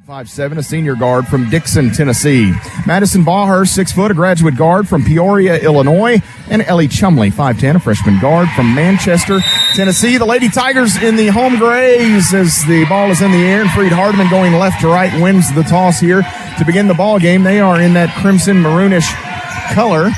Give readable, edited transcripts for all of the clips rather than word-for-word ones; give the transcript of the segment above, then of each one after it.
5'7", a senior guard from Dixon, Tennessee. Madison Baher, 6 foot, a graduate guard from Peoria, Illinois. And Ellie Chumley, 5'10", a freshman guard from Manchester, Tennessee. The Lady Tigers in the home grays as the ball is in the air. And Freed-Hardeman going left to right wins the toss here to begin the ball game. They are in that crimson maroonish color.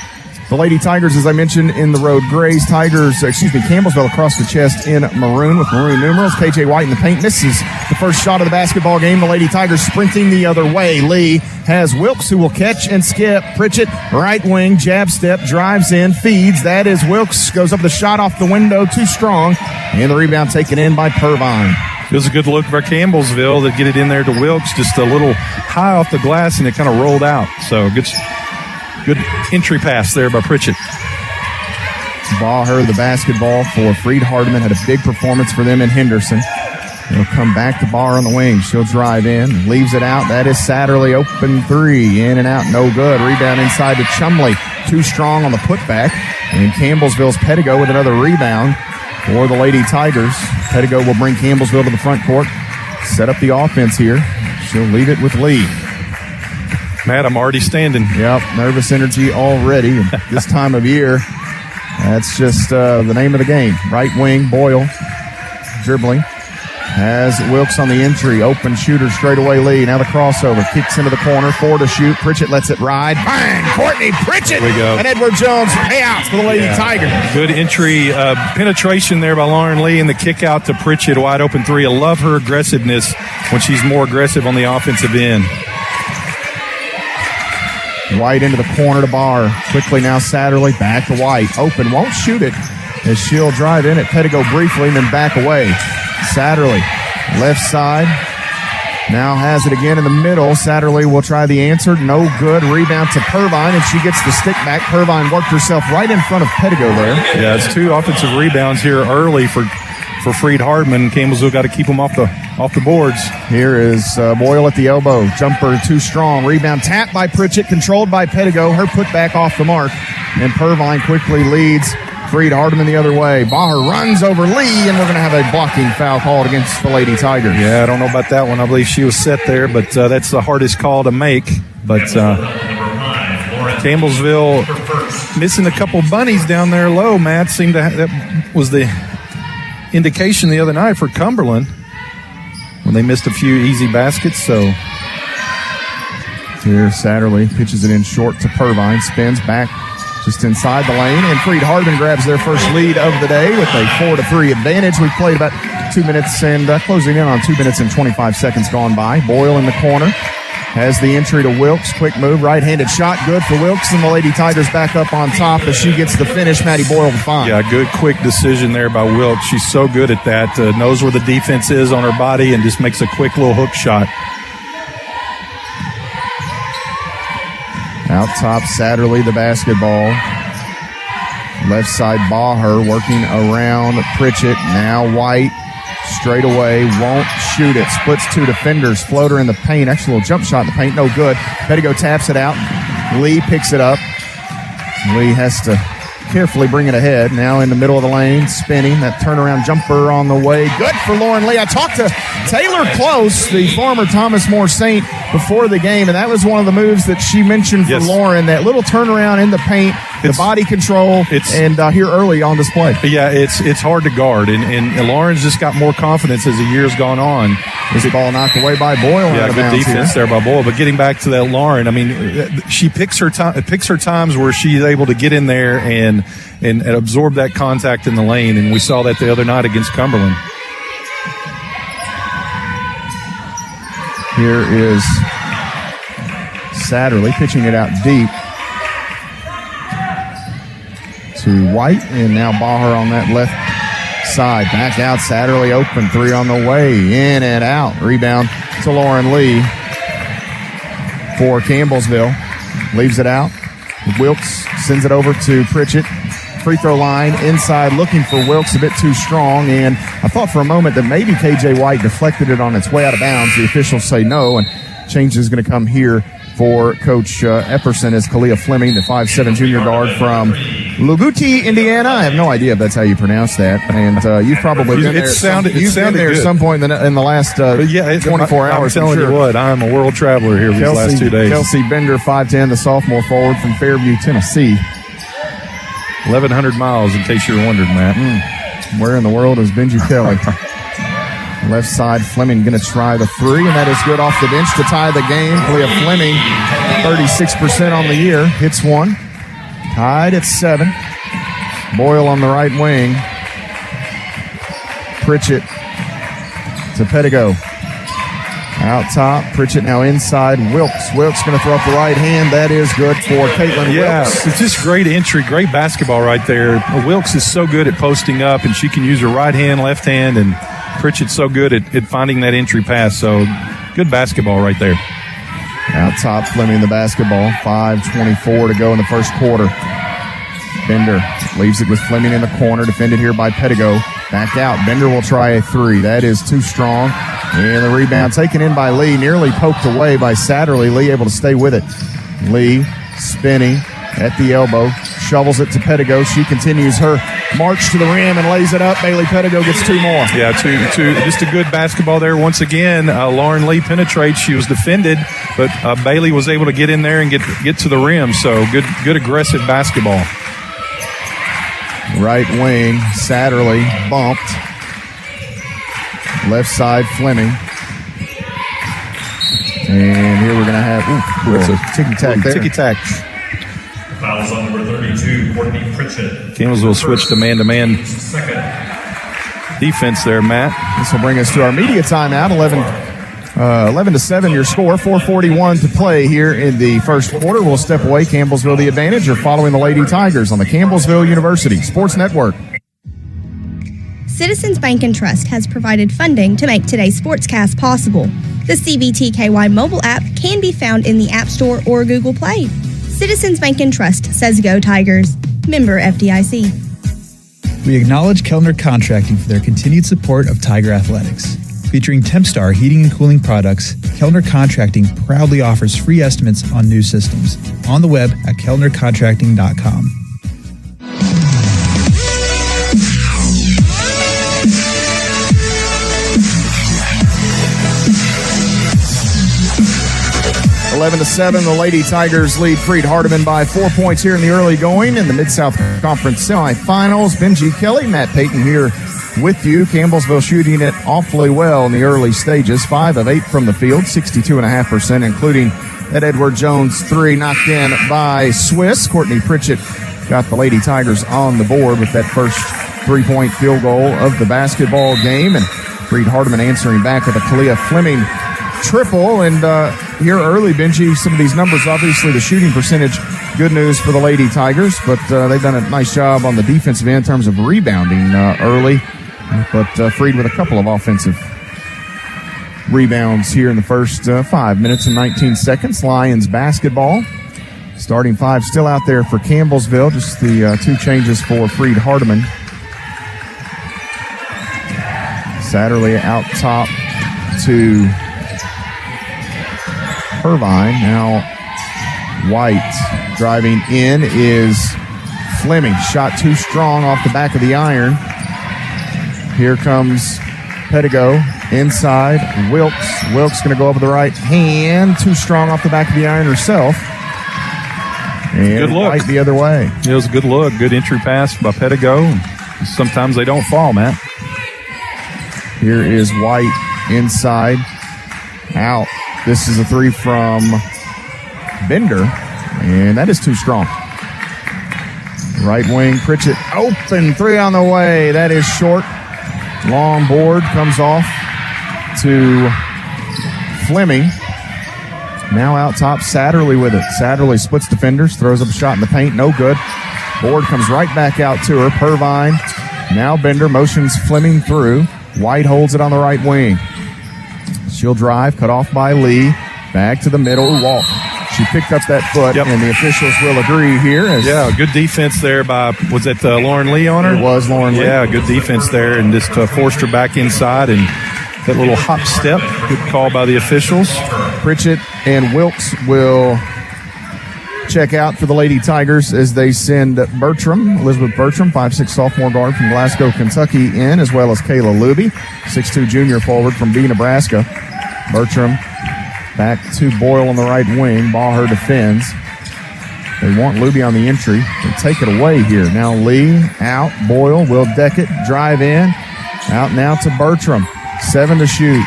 The Lady Tigers, as I mentioned, in the road grays. Campbellsville across the chest in maroon with maroon numerals. KJ White in the paint misses the first shot of the basketball game. The Lady Tigers sprinting the other way. Lee has Wilkes, who will catch and skip. Pritchett, right wing, jab step, drives in, feeds. That is Wilkes. Goes up the shot off the window, too strong. And the rebound taken in by Purvine. It was a good look for Campbellsville to get it in there to Wilkes, just a little high off the glass, and it kind of rolled out. So good entry pass there by Pritchett. Baher, the basketball for Freed-Hardeman, had a big performance for them in Henderson. They'll come back to Baher on the wing. She'll drive in, leaves it out. That is Satterley, open three, in and out, no good. Rebound inside to Chumley, too strong on the putback. And Campbellsville's Pettigo with another rebound for the Lady Tigers. Pettigo will bring Campbellsville to the front court, set up the offense here. She'll leave it with Lee. Matt, I'm already standing. Yep, nervous energy already. This time of year, that's just the name of the game. Right wing, Boyle, dribbling. Has Wilkes on the entry. Open shooter straight away, Lee. Now the crossover. Kicks into the corner. 4 to shoot. Pritchett lets it ride. Bang! Courtney Pritchett! There we go. And Edward Jones payouts for the Lady Tigers. Good entry. Penetration there by Lauren Lee, and the kick out to Pritchett. Wide open three. I love her aggressiveness when she's more aggressive on the offensive end. White into the corner to Baher. Quickly now Satterley back to White. Open, won't shoot it as she'll drive in at Pettigo briefly and then back away. Satterley, left side. Now has it again in the middle. Satterley will try the answer. No good. Rebound to Purvine, and she gets the stick back. Purvine worked herself right in front of Pettigo there. Yeah, it's 2 offensive rebounds here early for Freed-Hardeman. Campbellsville got to keep them off the boards. Here is Boyle at the elbow. Jumper too strong. Rebound tapped by Pritchett, controlled by Pettigo. Her putback off the mark. And Purvine quickly leads Freed-Hardeman the other way. Baher runs over Lee, and we're going to have a blocking foul called against the Lady Tigers. Yeah, I don't know about that one. I believe she was set there, but that's the hardest call to make. But Campbellsville missing a couple bunnies down there low, Matt. That was the indication the other night for Cumberland when they missed a few easy baskets. So here Satterley pitches it in short to Purvine, spins back just inside the lane, and Freed-Hardeman grabs their first lead of the day with a 4-3 advantage. We've played about 2 minutes and closing in on 2 minutes and 25 seconds gone by. Boyle in the corner has the entry to Wilkes. Quick move, right-handed shot, good for Wilkes, and the Lady Tigers back up on top as she gets the finish. Maddie Boyle with 5. Yeah, good quick decision there by Wilkes. She's so good at that. Knows where the defense is on her body and just makes a quick little hook shot. Out top, Satterley, the basketball. Left side, Baher working around Pritchett. Now White, straight away, won't shoot it. Splits 2 defenders. Floater in the paint. Actually, a little jump shot in the paint, no good. Pettigo taps it out. Lee picks it up. Lee has to carefully bring it ahead. Now in the middle of the lane, spinning. That turnaround jumper on the way. Good for Lauren Lee. I talked to Taylor Close, the former Thomas More Saint, before the game, and that was one of the moves that she mentioned for Lauren, that little turnaround in the paint, the body control, and here early on display. Yeah, it's hard to guard, and Lauren's just got more confidence as the year's gone on. This ball knocked away by Boyle. Yeah, good defense there by Boyle. But getting back to that Lauren, I mean, she picks her times where she's able to get in there and absorb that contact in the lane, and we saw that the other night against Cumberland. Here is Satterley pitching it out deep to White, and now Baher on that left side. Back out, Satterley open, 3 on the way, in and out. Rebound to Lauren Lee for Campbellsville. Leaves it out. Wilkes sends it over to Pritchett. Free throw line inside, looking for Wilkes, a bit too strong, and I thought for a moment that maybe KJ White deflected it on its way out of bounds. The officials say no, and change is going to come here for Coach Epperson as Kalia Fleming, the 5'7" junior guard from Luguti, Indiana. I have no idea if that's how you pronounce that. And you've probably been there. You've been there at some point in the last 24 hours. I'm telling you what, I'm a world traveler here these last 2 days. Kelsey Bender, 5'10", the sophomore forward from Fairview, Tennessee. 1,100 miles, in case you're wondering, Matt. Where in the world is Benji Kelly? Left side, Fleming going to try the three, and that is good off the bench to tie the game. Kalia Fleming, 36% on the year, hits one. Tied at 7. Boyle on the right wing. Pritchett to Pettigo. Out top, Pritchett now inside. Wilkes going to throw up the right hand. That is good for Caitlin Wilkes. It's just great entry, great basketball right there. Wilkes is so good at posting up, and she can use her right hand, left hand, and Pritchett's so good at finding that entry pass. So good basketball right there. Out top, Fleming the basketball. 5:24 to go in the first quarter. Bender leaves it with Fleming in the corner, defended here by Pettigo. Back out. Bender will try a three. That is too strong. And the rebound taken in by Lee, nearly poked away by Satterley. Lee able to stay with it. Lee spinning at the elbow, shovels it to Pettigo. She continues her march to the rim and lays it up. Bailey Pettigo gets two more. Yeah, two. Just a good basketball there. Once again, Lauren Lee penetrates. She was defended, but Bailey was able to get in there and get to the rim. So good aggressive basketball. Right wing, Satterley bumped. Left side, Fleming. And here we're going to have it's a ticky-tack there. Ticky-tack. Fouls on number 32, Courtney Pritchett. Campbellsville switch to man-to-man defense there, Matt. This will bring us to our media timeout. 11-7 your score. 4:41 to play here in the first quarter. We'll step away. Campbellsville the advantage. You're following the Lady Tigers on the Campbellsville University Sports Network. Citizens Bank and Trust has provided funding to make today's sportscast possible. The CBTKY mobile app can be found in the App Store or Google Play. Citizens Bank and Trust says go Tigers. Member FDIC. We acknowledge Kellner Contracting for their continued support of Tiger Athletics. Featuring Tempstar heating and cooling products, Kellner Contracting proudly offers free estimates on new systems. On the web at kellnercontracting.com. Eleven to 7, the Lady Tigers lead Freed-Hardeman by 4 points here in the early going in the Mid-South Conference semifinals. Benji Kelly, Matt Payton here with you. Campbellsville shooting it awfully well in the early stages. 5 of 8 from the field, 62.5%, including that Edward Jones three knocked in by Swiss. Courtney Pritchett got the Lady Tigers on the board with that first 3-point field goal of the basketball game. And Freed-Hardeman answering back with a Kalia Fleming triple. And here early, Benji, some of these numbers, obviously the shooting percentage, good news for the Lady Tigers, but they've done a nice job on the defensive end in terms of rebounding early. But Freed with a couple of offensive rebounds here in the first 5 minutes and 19 seconds. Lions basketball. Starting five still out there for Campbellsville. Just the two changes for Freed-Hardeman. Satterley out top to Irvine. Now White driving in is Fleming. Shot too strong off the back of the iron. Here comes Pettigo inside. Wilkes going to go up with the right hand. Too strong off the back of the iron herself. And good look. White the other way. It was a good look. Good entry pass by Pettigo. Sometimes they don't fall, Matt. Here is White inside. Out. This is a three from Bender, and that is too strong. Right wing, Pritchett, open three on the way. That is short. Long board comes off to Fleming. Now out top, Satterley with it. Satterley splits defenders, throws up a shot in the paint, no good. Board comes right back out to her. Purvine, now Bender motions Fleming through. White holds it on the right wing. She'll drive, cut off by Lee. Back to the middle, walk. She picked up that foot, and the officials will agree here. Yeah, good defense there by, was that Lauren Lee on her? It was Lauren Lee. Yeah, good defense there, and just forced her back inside, and that little hop step, good call by the officials. Pritchett and Wilkes will check out for the Lady Tigers as they send Elizabeth Bertram, 5'6" sophomore guard from Glasgow, Kentucky, in, as well as Kayla Luby, 6'2" junior forward from B, Nebraska. Bertram back to Boyle on the right wing. Baher defends. They want Luby on the entry. They take it away here. Now Lee out. Boyle will deck it. Drive in. Out now to Bertram. 7 to shoot.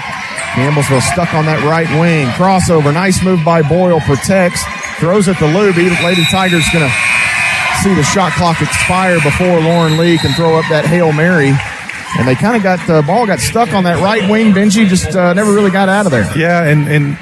Campbellsville stuck on that right wing. Crossover. Nice move by Boyle. Protects. Throws it to Luby. The Lady Tigers going to see the shot clock expire before Lauren Lee can throw up that Hail Mary. And they kind of the ball got stuck on that right wing. Benji just never really got out of there. Yeah, and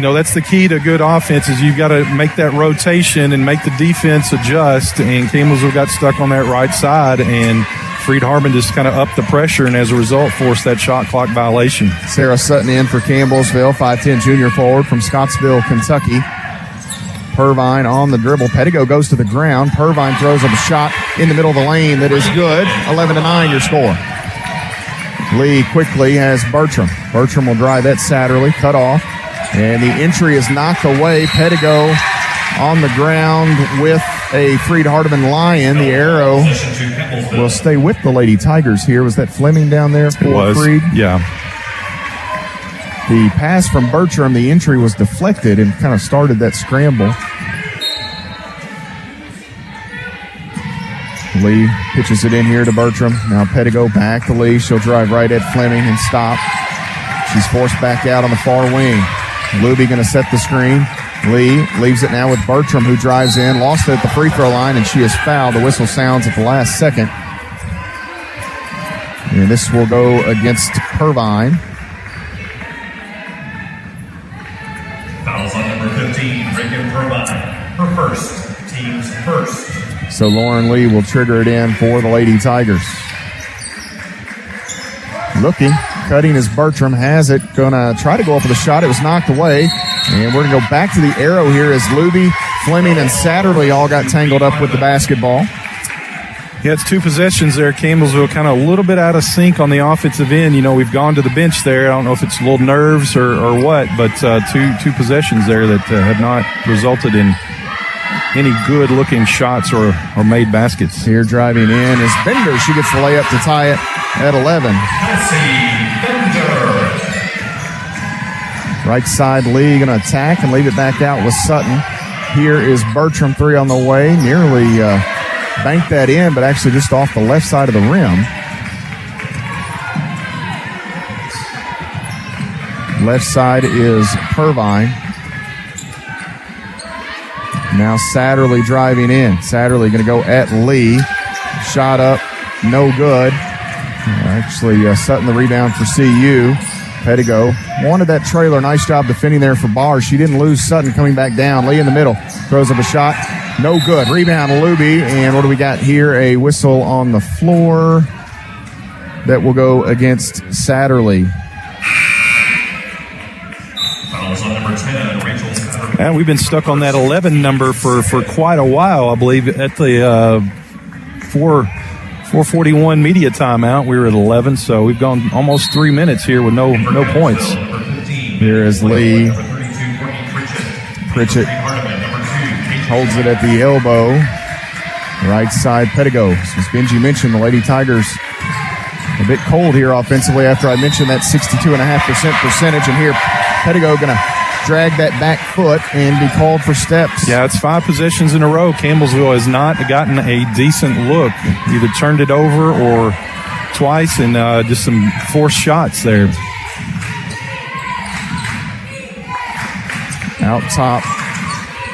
that's the key to good offense is you've got to make that rotation and make the defense adjust. And Campbellsville got stuck on that right side, and Freed-Hardeman just kind of upped the pressure, and as a result, forced that shot clock violation. Sarah Sutton in for Campbellsville, 5'10" junior forward from Scottsville, Kentucky. Purvine on the dribble. Pettigo goes to the ground. Purvine throws up a shot in the middle of the lane that is good. 11-9 your score. Lee quickly has Bertram. Bertram will drive at Satterley, cut off, and the entry is knocked away. Pettigo on the ground with a Freed-Hardeman Lion. The arrow will stay with the Lady Tigers here. Was that Fleming down there for Freed? Yeah. The pass from Bertram, the entry was deflected and kind of started that scramble. Lee pitches it in here to Bertram. Now Pettigo back to Lee. She'll drive right at Fleming and stop. She's forced back out on the far wing. Luby going to set the screen. Lee leaves it now with Bertram, who drives in. Lost it at the free throw line, and she is fouled. The whistle sounds at the last second. And this will go against Purvine. Fouls on number 15, Reagan Purvine. Her first, team's first. So Lauren Lee will trigger it in for the Lady Tigers. Looking, cutting as Bertram has it. Gonna try to go up with a shot. It was knocked away. And we're gonna go back to the arrow here as Luby, Fleming, and Satterley all got tangled up with the basketball. Yeah, it's 2 possessions there. Campbellsville kind of a little bit out of sync on the offensive end. We've gone to the bench there. I don't know if it's a little nerves or what, but two possessions there that have not resulted in any good-looking shots or made baskets. Here driving in is Bender. She gets the layup to tie it at 11. Right side, Lee going to attack and leave it back out with Sutton. Here is Bertram, 3 on the way. Nearly banked that in, but actually just off the left side of the rim. Left side is Purvine. Now Satterley driving in. Satterley going to go at Lee. Shot up, no good. Actually, Sutton the rebound for CU. Pettigo wanted that trailer. Nice job defending there for Barr. She didn't lose Sutton coming back down. Lee in the middle. Throws up a shot. No good. Rebound Luby. And what do we got here? A whistle on the floor that will go against Satterley. Fouls on number 10, Rachel Satterley. And we've been stuck on that 11 number for quite a while, I believe. At the 4:41 media timeout, we were at 11, so we've gone almost 3 minutes here with no points. Here is Lee. Pritchett holds it at the elbow. Right side, Pettigo. As Benji mentioned, the Lady Tigers a bit cold here offensively after I mentioned that 62.5% percentage. And here, Pettigo going to drag that back foot and be called for steps. Yeah, it's 5 possessions in a row. Campbellsville has not gotten a decent look. Either turned it over or twice, and just some forced shots there. Out top,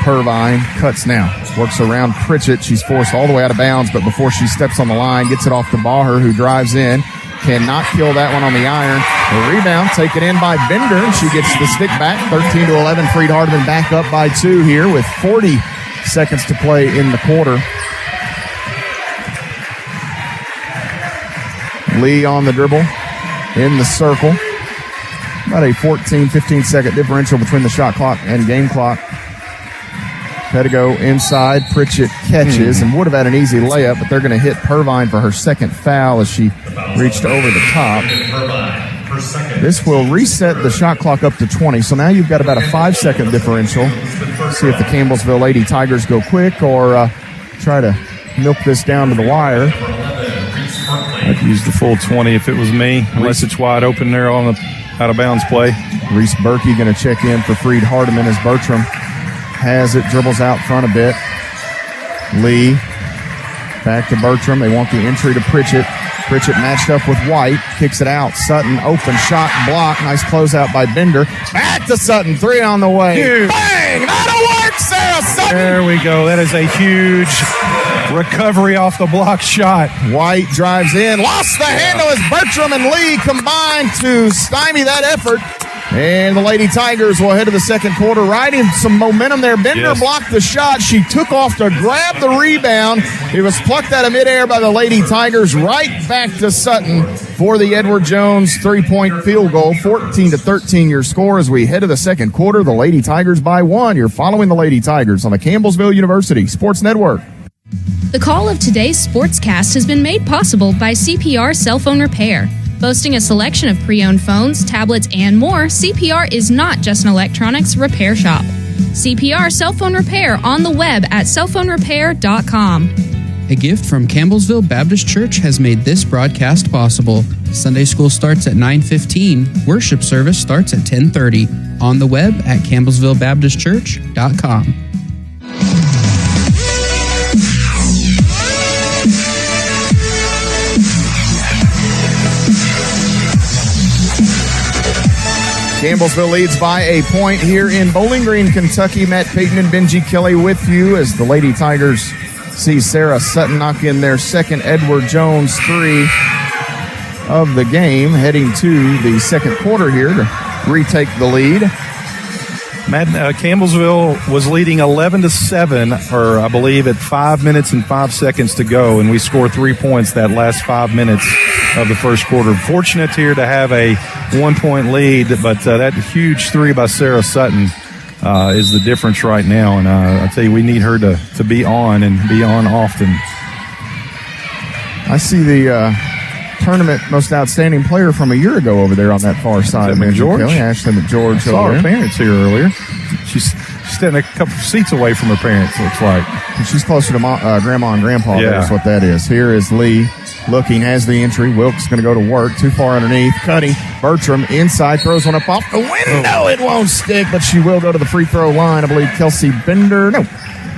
Purvine cuts now. Works around Pritchett. She's forced all the way out of bounds, but before she steps on the line, gets it off to Baher, who drives in. Cannot kill that one on the iron. The rebound taken in by Bender. She gets the stick back. 13-11. Freed-Hardeman back up by 2 here with 40 seconds to play in the quarter. Lee on the dribble in the circle. About a 15 second differential between the shot clock and game clock. Pettigo inside. Pritchett catches and would have had an easy layup, but they're going to hit Purvine for her second foul as she reached over the top. This will reset the shot clock up to 20. So now you've got about a 5 second differential See if the Campbellsville Lady Tigers go quick or try to milk this down to the wire. I'd use the full 20 if it was me, unless it's wide open there on the out-of-bounds play. Reese Berkey going to check in for Freed-Hardeman as Bertram has it, dribbles out front a bit. Lee back to Bertram. They want the entry to Pritchett. Pritchett matched up with White, kicks it out. Sutton, open shot, block. Nice closeout by Bender. Back to Sutton, 3 on the way. Huge. Bang! That'll work, Sarah Sutton! There we go. That is a huge recovery off the block shot. White drives in, lost the handle as Bertram and Lee combined to stymie that effort. And the Lady Tigers will head to the second quarter, riding some momentum there. Bender blocked the shot. She took off to grab the rebound. It was plucked out of midair by the Lady Tigers. Right back to Sutton for the Edward Jones 3-point field goal. 14-13 your score as we head to the second quarter. The Lady Tigers by 1. You're following the Lady Tigers on the Campbellsville University Sports Network. The call of today's sportscast has been made possible by CPR Cell Phone Repair. Boasting a selection of pre-owned phones, tablets, and more, CPR is not just an electronics repair shop. CPR Cell Phone Repair on the web at cellphonerepair.com. A gift from Campbellsville Baptist Church has made this broadcast possible. Sunday school starts at 9:15. Worship service starts at 10:30. On the web at campbellsvillebaptistchurch.com. Campbellsville leads by a point here in Bowling Green, Kentucky. Matt Payton and Benji Kelly with you as the Lady Tigers see Sarah Sutton knock in their second Edward Jones 3 of the game, heading to the second quarter here to retake the lead. Campbellsville was leading 11-7, or I believe at 5 minutes and 5 seconds to go, and we scored 3 points that last 5 minutes of the first quarter. Fortunate here to have a 1-point lead, but that huge 3 by Sarah Sutton is the difference right now, and I tell you, we need her to be on and be on often. I see the tournament most outstanding player from a year ago over there on that far side. McGeorge? Ashley McGeorge. I saw her parents here earlier. She's standing a couple seats away from her parents, looks like. And she's closer to Grandma and Grandpa. Yeah. That's what that is. Here is Lee looking, has the entry. Wilkes going to go to work. Too far underneath. Cutting. Bertram inside. Throws one up off the window. It won't stick, but she will go to the free throw line. I believe Kelsey Bender. No.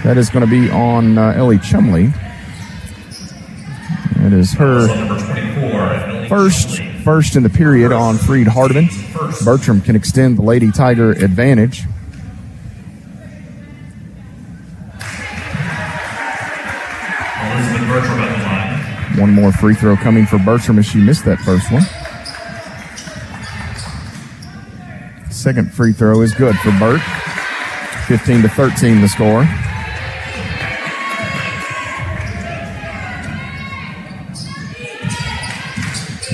That is going to be on Ellie Chumley. It is her first in the period on Freed-Hardeman. Bertram can extend the Lady Tiger advantage. One more free throw coming for Bertram as she missed that first one. Second free throw is good for Bert. 15-13 the score.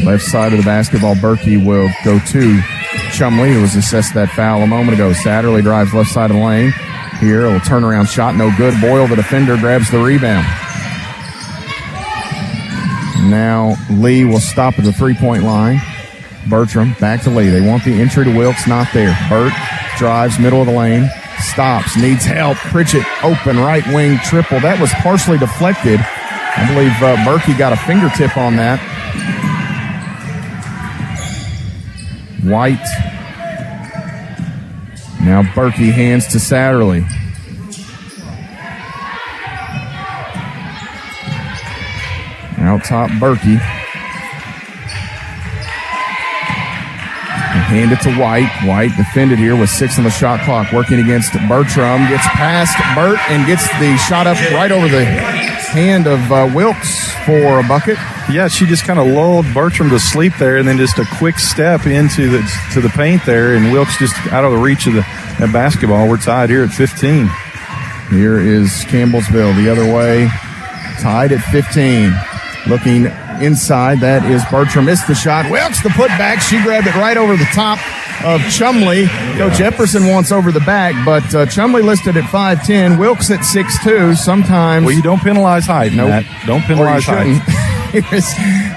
Left side of the basketball, Berkey will go to Chumley, who was assessed that foul a moment ago. Satterley drives left side of the lane. Here, a little turnaround shot, no good. Boyle, the defender, grabs the rebound. Now Lee will stop at the three-point line. Bertram back to Lee. They want the entry to Wilkes, not there. Burt drives middle of the lane, stops, needs help. Pritchett open right wing triple. That was partially deflected. I believe Berkey got a fingertip on that. White. Now Berkey hands to Satterley. Out top, Berkey. Hand it to White. White defended here with 6 on the shot clock. Working against Bertram. Gets past Burt and gets the shot up right over the hand of Wilkes for a bucket. Yeah, she just kind of lulled Bertram to sleep there, and then just a quick step into the paint there, and Wilkes just out of the reach of the basketball. We're tied here at 15. Here is Campbellsville the other way, tied at 15. Looking inside, that is Bertram. Missed the shot. Wilkes the putback. She grabbed it right over the top of Chumley. Coach Epperson wants over the back, but Chumley listed at 5'10", Wilkes at 6'2". Sometimes. Well, you don't penalize height, Matt. Don't penalize height.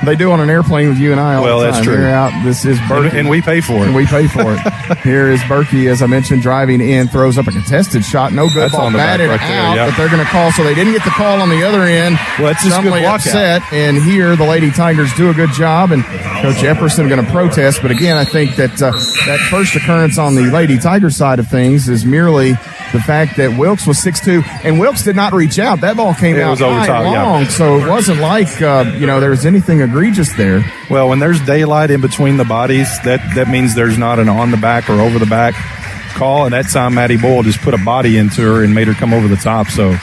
They do on an airplane with you and I all Well, the time. that's true. They're out. This is Berkey. And we pay for it. And we pay for it. Here is Berkey, as I mentioned, driving in, throws up a contested shot. No good. That's Ball on the back batted right there, out, yeah. but they're going to call. So they didn't get the call on the other end. Well, that's just a good Chumley block upset. And here the Lady Tigers do a good job. And Coach Epperson going to protest. But again, I think that that first occurrence on the Lady Tigers side of things is merely the fact that Wilkes was 6'2", and Wilkes did not reach out. That ball came It out was over high top, and yeah. long, so it wasn't like there was anything egregious there. Well, when there's daylight in between the bodies, that means there's not an on the back or over the back call. And that time, Maddie Boyle just put a body into her and made her come over the top. So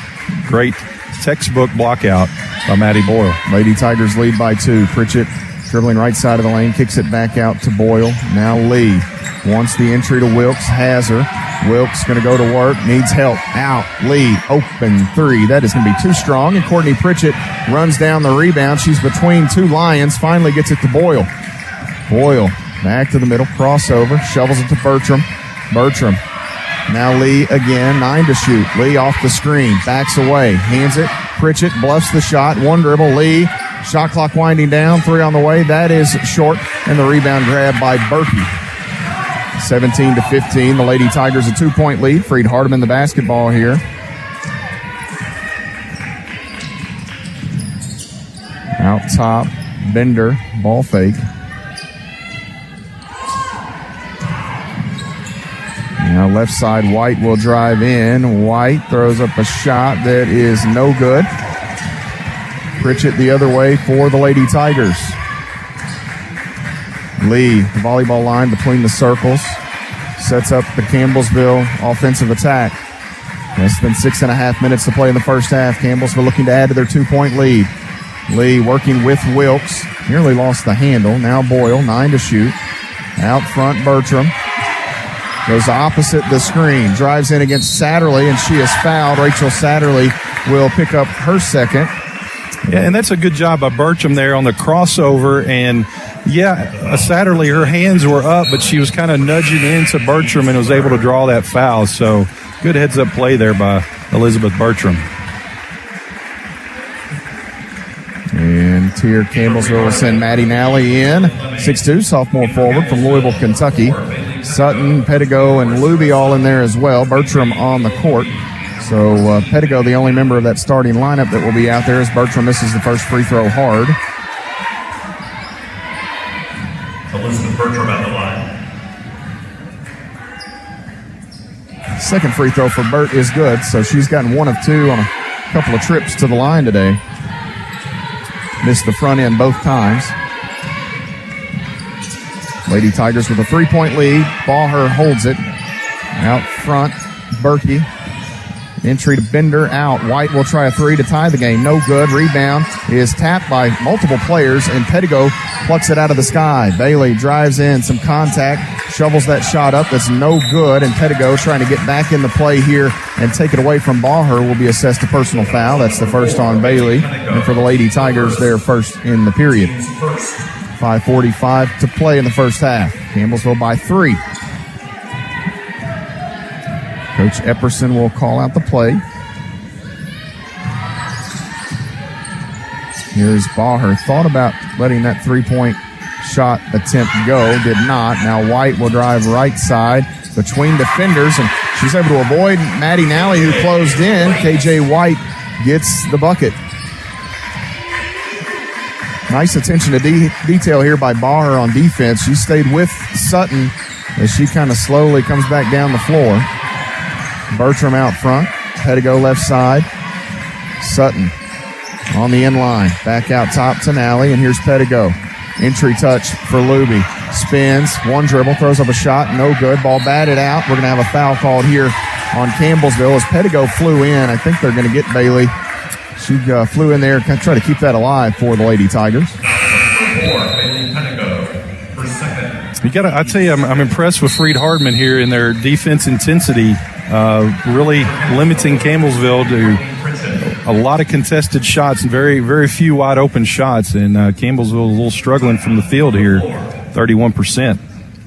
great textbook block out by Maddie Boyle. Lady Tigers lead by 2. Pritchett dribbling right side of the lane, kicks it back out to Boyle. Now Lee wants the entry to Wilkes, has her. Wilkes going to go to work, needs help. Out, Lee, open 3. That is going to be too strong, and Courtney Pritchett runs down the rebound. She's between 2 Lions, finally gets it to Boyle. Boyle back to the middle, crossover, shovels it to Bertram. Bertram. Now Lee again, 9 to shoot. Lee off the screen, backs away, hands it. Pritchett bluffs the shot, 1 dribble. Lee, shot clock winding down, 3 on the way. That is short, and the rebound grab by Berkey. 17-15. The Lady Tigers a 2-point lead. Freed-Hardeman the basketball here. Out top, Bender, ball fake. Now left side, White will drive in. White throws up a shot that is no good. Pritchett the other way for the Lady Tigers. Lee, the volleyball line between the circles, sets up the Campbellsville offensive attack. Less than 6.5 minutes to play in the first half. Campbellsville looking to add to their 2-point lead. Lee working with Wilkes. Nearly lost the handle. Now Boyle, 9 to shoot. Out front, Bertram. Goes opposite the screen. Drives in against Satterley, and she is fouled. Rachel Satterley will pick up her second. Yeah, and that's a good job by Bertram there on the crossover. And, Satterley, her hands were up, but she was kind of nudging into Bertram and was able to draw that foul. So good heads-up play there by Elizabeth Bertram. And Tier Campbellsville will send Maddie Nally in. 6'2", sophomore forward from Louisville, Kentucky. Sutton, Pettigo, and Luby all in there as well. Bertram on the court. So Pettigo, the only member of that starting lineup that will be out there, as Bertram misses the first free throw hard. Elizabeth Bertram at the line. Second free throw for Bert is good, so she's gotten 1 of 2 on a couple of trips to the line today. Missed the front end both times. Lady Tigers with a 3-point lead. Baher holds it. Out front, Berkey. Entry to Bender, out. White will try a 3 to tie the game. No good. Rebound is tapped by multiple players, and Pettigo plucks it out of the sky. Bailey drives in, some contact, shovels that shot up. That's no good, and Pettigo trying to get back in the play here and take it away from Baher will be assessed a personal foul. That's the first on Bailey. And for the Lady Tigers, they're first in the period. 5:45 to play in the first half. Campbellsville by 3. Coach Epperson will call out the play. Here's Baher. Thought about letting that 3-point shot attempt go. Did not. Now White will drive right side between defenders, and she's able to avoid Maddie Nally, who closed in. KJ White gets the bucket. Nice attention to detail here by Baher on defense. She stayed with Sutton as she kind of slowly comes back down the floor. Bertram out front. Pettigo left side. Sutton on the end line. Back out top to Nally, and here's Pettigo. Entry touch for Luby. Spins, 1 dribble, throws up a shot, no good. Ball batted out. We're going to have a foul called here on Campbellsville as Pettigo flew in. I think they're going to get Bailey. She flew in there, kind of try to keep that alive for the Lady Tigers. I tell you, I'm impressed with Freed-Hardeman here in their defense intensity, really limiting Campbellsville to a lot of contested shots and very, very few wide open shots. And Campbellsville a little struggling from the field here, 31%.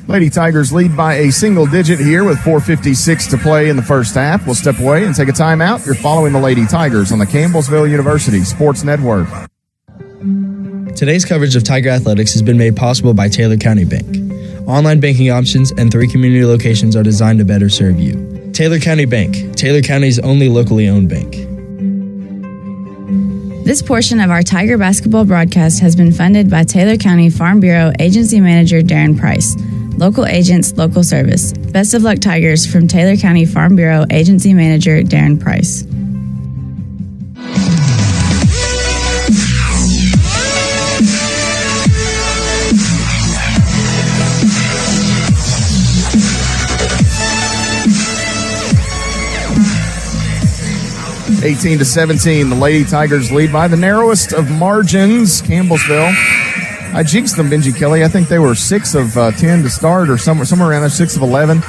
Lady Tigers lead by a single digit here with 4:56 to play in the first half. We'll step away and take a timeout. You're following the Lady Tigers on the Campbellsville University Sports Network. Today's coverage of Tiger Athletics has been made possible by Taylor County Bank. Online banking options and 3 community locations are designed to better serve you. Taylor County Bank, Taylor County's only locally owned bank. This portion of our Tiger basketball broadcast has been funded by Taylor County Farm Bureau Agency Manager Darren Price. Local agents, local service. Best of luck, Tigers, from Taylor County Farm Bureau Agency Manager Darren Price. (18 to 17). The Lady Tigers lead by the narrowest of margins. Campbellsville. I jinxed them, Benji Kelly. I think they were 6 of 10 to start, or somewhere around there, 6 of 11.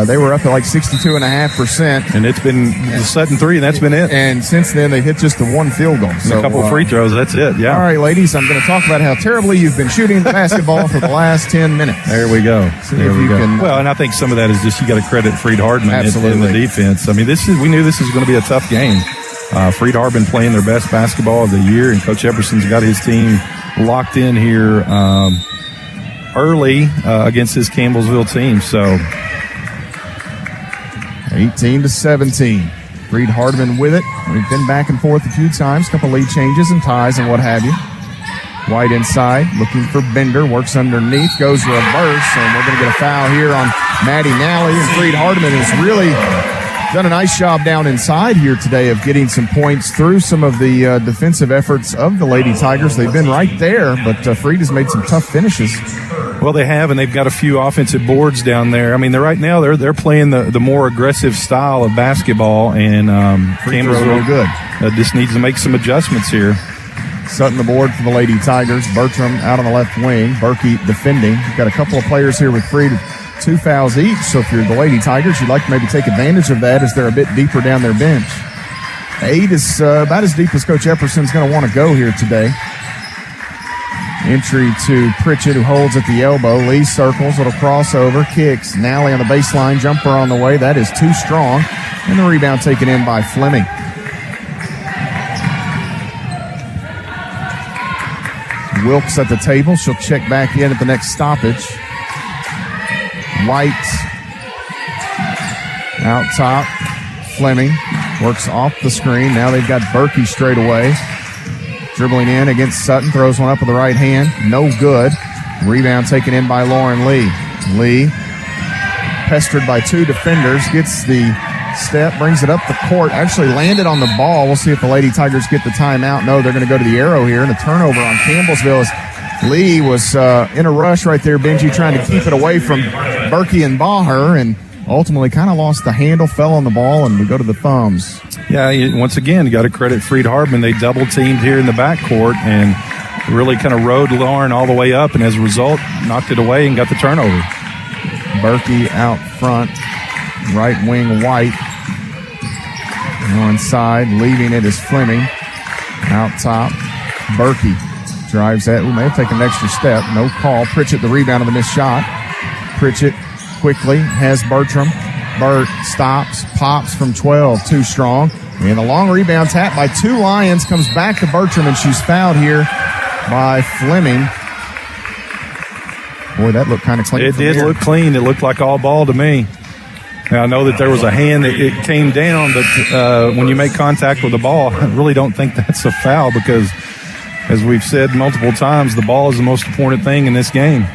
They were up at like 62.5%. And it's been set in 3, and that's been it. And since then, they hit just the 1 field goal. So, a couple of free throws, that's it, yeah. All right, ladies, I'm going to talk about how terribly you've been shooting the basketball for the last 10 minutes. There we go. There we go. Well, and I think some of that is just you got to credit Freed-Hardeman in the defense. I mean, we knew this was going to be a tough game. Freed-Hardeman playing their best basketball of the year, and Coach Epperson's got his team locked in here early against his Campbellsville team. So 18 to 17. Freed-Hardeman with it. We've been back and forth a few times, a couple lead changes and ties and what have you. White inside, looking for Bender, works underneath, goes reverse, and we're going to get a foul here on Maddie Nally. And Freed-Hardeman has really done a nice job down inside here today of getting some points through some of the defensive efforts of the Lady Tigers. They've been right there, but Freed has made some tough finishes. Well, they have, and they've got a few offensive boards down there. I mean, they're playing the more aggressive style of basketball, and Campbellsville good. Just needs to make some adjustments here. Setting the board for the Lady Tigers. Bertram out on the left wing. Berkey defending. You've got a couple of players here with Freed, 2 fouls each. So if you're the Lady Tigers, you'd like to maybe take advantage of that as they're a bit deeper down their bench. 8 is about as deep as Coach Epperson's going to want to go here today. Entry to Pritchett, who holds at the elbow. Lee circles, little crossover, kicks. Nally on the baseline, jumper on the way. That is too strong. And the rebound taken in by Fleming. Wilkes at the table. She'll check back in at the next stoppage. White out top. Fleming works off the screen. Now they've got Berkey straight away. Dribbling in against Sutton. Throws one up with the right hand. No good. Rebound taken in by Lauren Lee. Lee, pestered by 2 defenders, gets the step, brings it up the court. Actually landed on the ball. We'll see if the Lady Tigers get the timeout. No, they're going to go to the arrow here. And a turnover on Campbellsville as Lee was in a rush right there, Benji, trying to keep it away from Berkey and Baher, and ultimately kind of lost the handle, fell on the ball, and we go to the thumbs. Yeah, once again, you got to credit Freed-Hardeman. They double-teamed here in the backcourt and really kind of rode Lauren all the way up, and as a result, knocked it away and got the turnover. Berkey out front, right wing White. On side, leaving it is Fleming. Out top, Berkey drives that. We may have taken an extra step. No call. Pritchett the rebound of the missed shot. Pritchett quickly has Bertram. Burt stops, pops from 12, too strong. And the long rebound tapped by 2 Lions, comes back to Bertram, and she's fouled here by Fleming. Boy, that looked kind of clean. It did look clean. It looked like all ball to me. Now, I know that there was a hand that it came down, but when you make contact with the ball, I really don't think that's a foul because, as we've said multiple times, the ball is the most important thing in this game.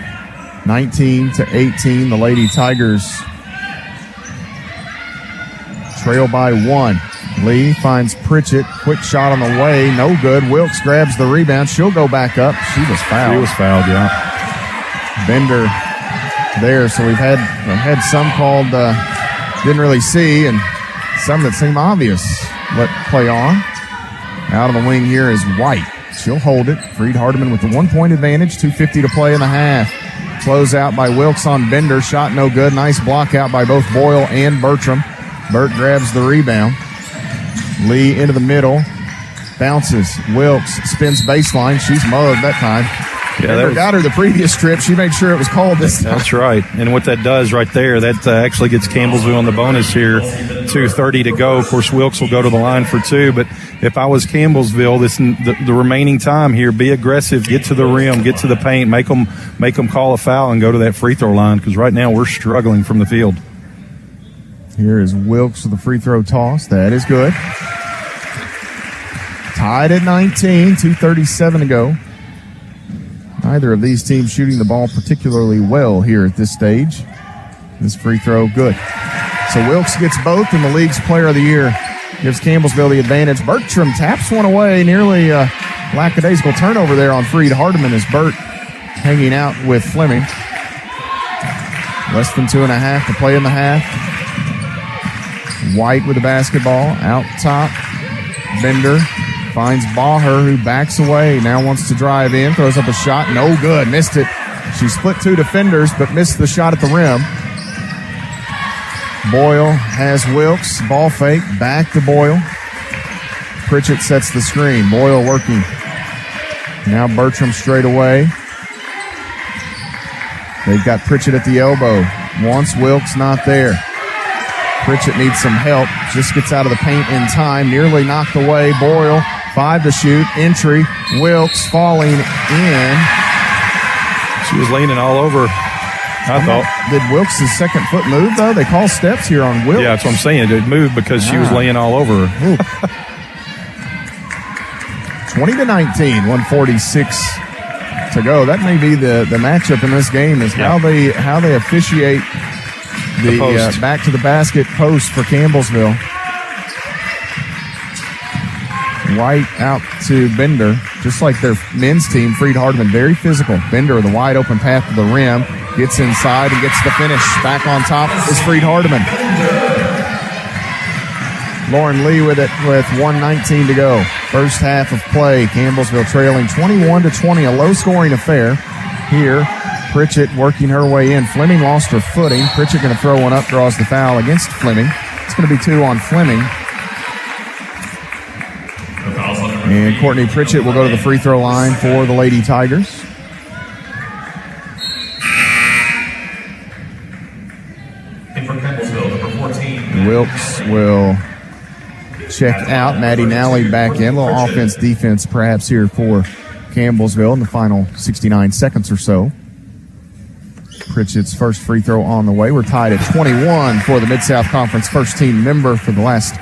19 to 18, the Lady Tigers trail by 1. Lee finds Pritchett. Quick shot on the way. No good. Wilkes grabs the rebound. She'll go back up. She was fouled. She was fouled, yeah. Bender there. So we've had some called didn't really see, and some that seem obvious. Let play on. Out of the wing here is White. She'll hold it. Freed-Hardeman with the 1-point advantage. 2:50 to play in the half. Close out by Wilkes on Bender. Shot no good. Nice block out by both Boyle and Bertram. Burt grabs the rebound. Lee into the middle. Bounces. Wilkes spins baseline. She's mugged that time. Never got her the previous trip. She made sure it was called this time. That's right. And what that does right there, that actually gets Campbellsville on the bonus here. 2:30 to go. Of course, Wilkes will go to the line for 2. But if I was Campbellsville, the remaining time here, be aggressive, get to the rim, get to the paint, make them call a foul and go to that free throw line, because right now we're struggling from the field. Here is Wilkes with the free throw toss. That is good. Tied at 19, 2:37 to go. Neither of these teams shooting the ball particularly well here at this stage. This free throw, good. So Wilkes gets both, and the league's player of the year gives Campbellsville the advantage. Bertram taps one away, nearly a lackadaisical turnover there on Freed-Hardeman as Bert hanging out with Fleming. Less than 2.5 to play in the half. White with the basketball, out top. Bender finds Baher, who backs away, now wants to drive in, throws up a shot, no good, missed it. She split 2 defenders, but missed the shot at the rim. Boyle has Wilkes, ball fake, back to Boyle. Pritchett sets the screen, Boyle working. Now Bertram straight away. They've got Pritchett at the elbow. Wants Wilkes, not there. Pritchett needs some help, just gets out of the paint in time, nearly knocked away. Boyle, 5 to shoot, entry, Wilkes falling in. She was leaning all over, I thought. Did Wilkes' second foot move, though? They call steps here on Wilkes. Yeah, that's what I'm saying. It moved because she was laying all over her. 20-19, 146 to go. That may be the matchup in this game, is how they officiate the back to the basket post for Campbellsville. White out to Bender, just like their men's team. Freed-Hardeman, very physical. Bender with a wide open path to the rim, gets inside and gets the finish. Back on top is Freed-Hardeman. Lauren Lee with it with 1:19 to go. First half of play, Campbellsville trailing 21-20, a low-scoring affair here. Pritchett working her way in. Fleming lost her footing. Pritchett going to throw one up, draws the foul against Fleming. It's going to be 2 on Fleming. And Courtney Pritchett will go to the free throw line for the Lady Tigers. Wilkes will check out. Maddie Nally back in. A little offense, defense perhaps here for Campbellsville in the final 69 seconds or so. Pritchett's first free throw on the way. We're tied at 21 for the Mid-South Conference first team member for the last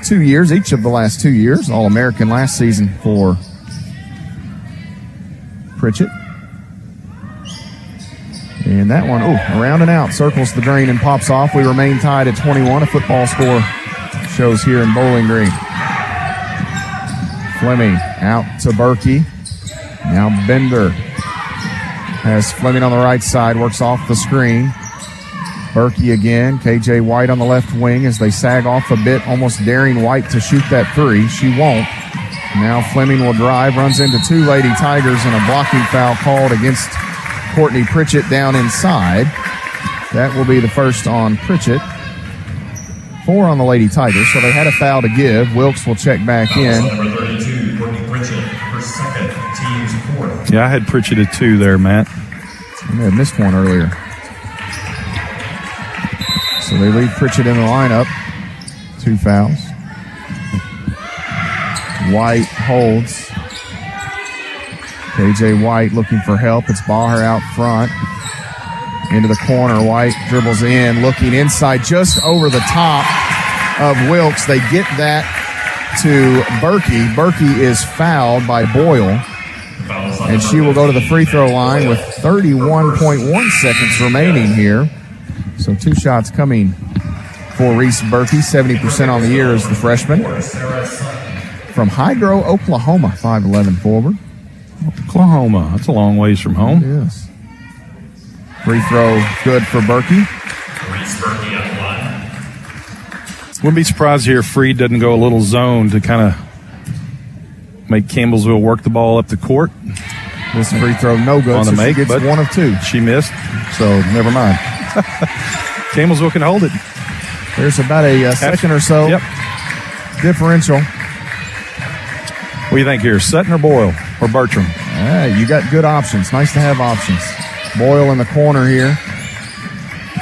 2 years, each of the last 2 years. All-American last season for Pritchett. And that one, around and out, circles the drain and pops off. We remain tied at 21. A football score shows here in Bowling Green. Fleming out to Berkey. Now Bender has Fleming on the right side, works off the screen. Berkey again. KJ White on the left wing as they sag off a bit, almost daring White to shoot that 3. She won't. Now Fleming will drive, runs into 2 Lady Tigers, and a blocking foul called against Courtney Pritchett down inside. That will be the first on Pritchett. 4 on the Lady Tigers, so they had a foul to give. Wilkes will check back in. Number 32, Courtney Pritchett, her second, team's 4th. Yeah, I had Pritchett at 2 there, Matt. I may have missed one earlier. So they leave Pritchett in the lineup. 2 fouls. White holds. KJ White looking for help. It's Baher out front. Into the corner. White dribbles in, looking inside just over the top of Wilkes. They get that to Berkey. Berkey is fouled by Boyle. And she will go to the free throw line with 31.1 seconds remaining here. So 2 shots coming for Reese Berkey. 70% on the year as the freshman. From Hydro, Oklahoma, 5'11" forward. Oklahoma. That's a long ways from home. Yes. Free throw good for Berkey. Wouldn't be surprised here if Freed doesn't go a little zone to kind of make Campbellsville work the ball up the court. This free throw no good. On the make, she gets but 1 of 2. She missed, so never mind. Campbellsville can hold it. There's about a second or so differential. What do you think here, Sutton or Boyle or Bertram? You got good options. Nice to have options. Boyle in the corner here.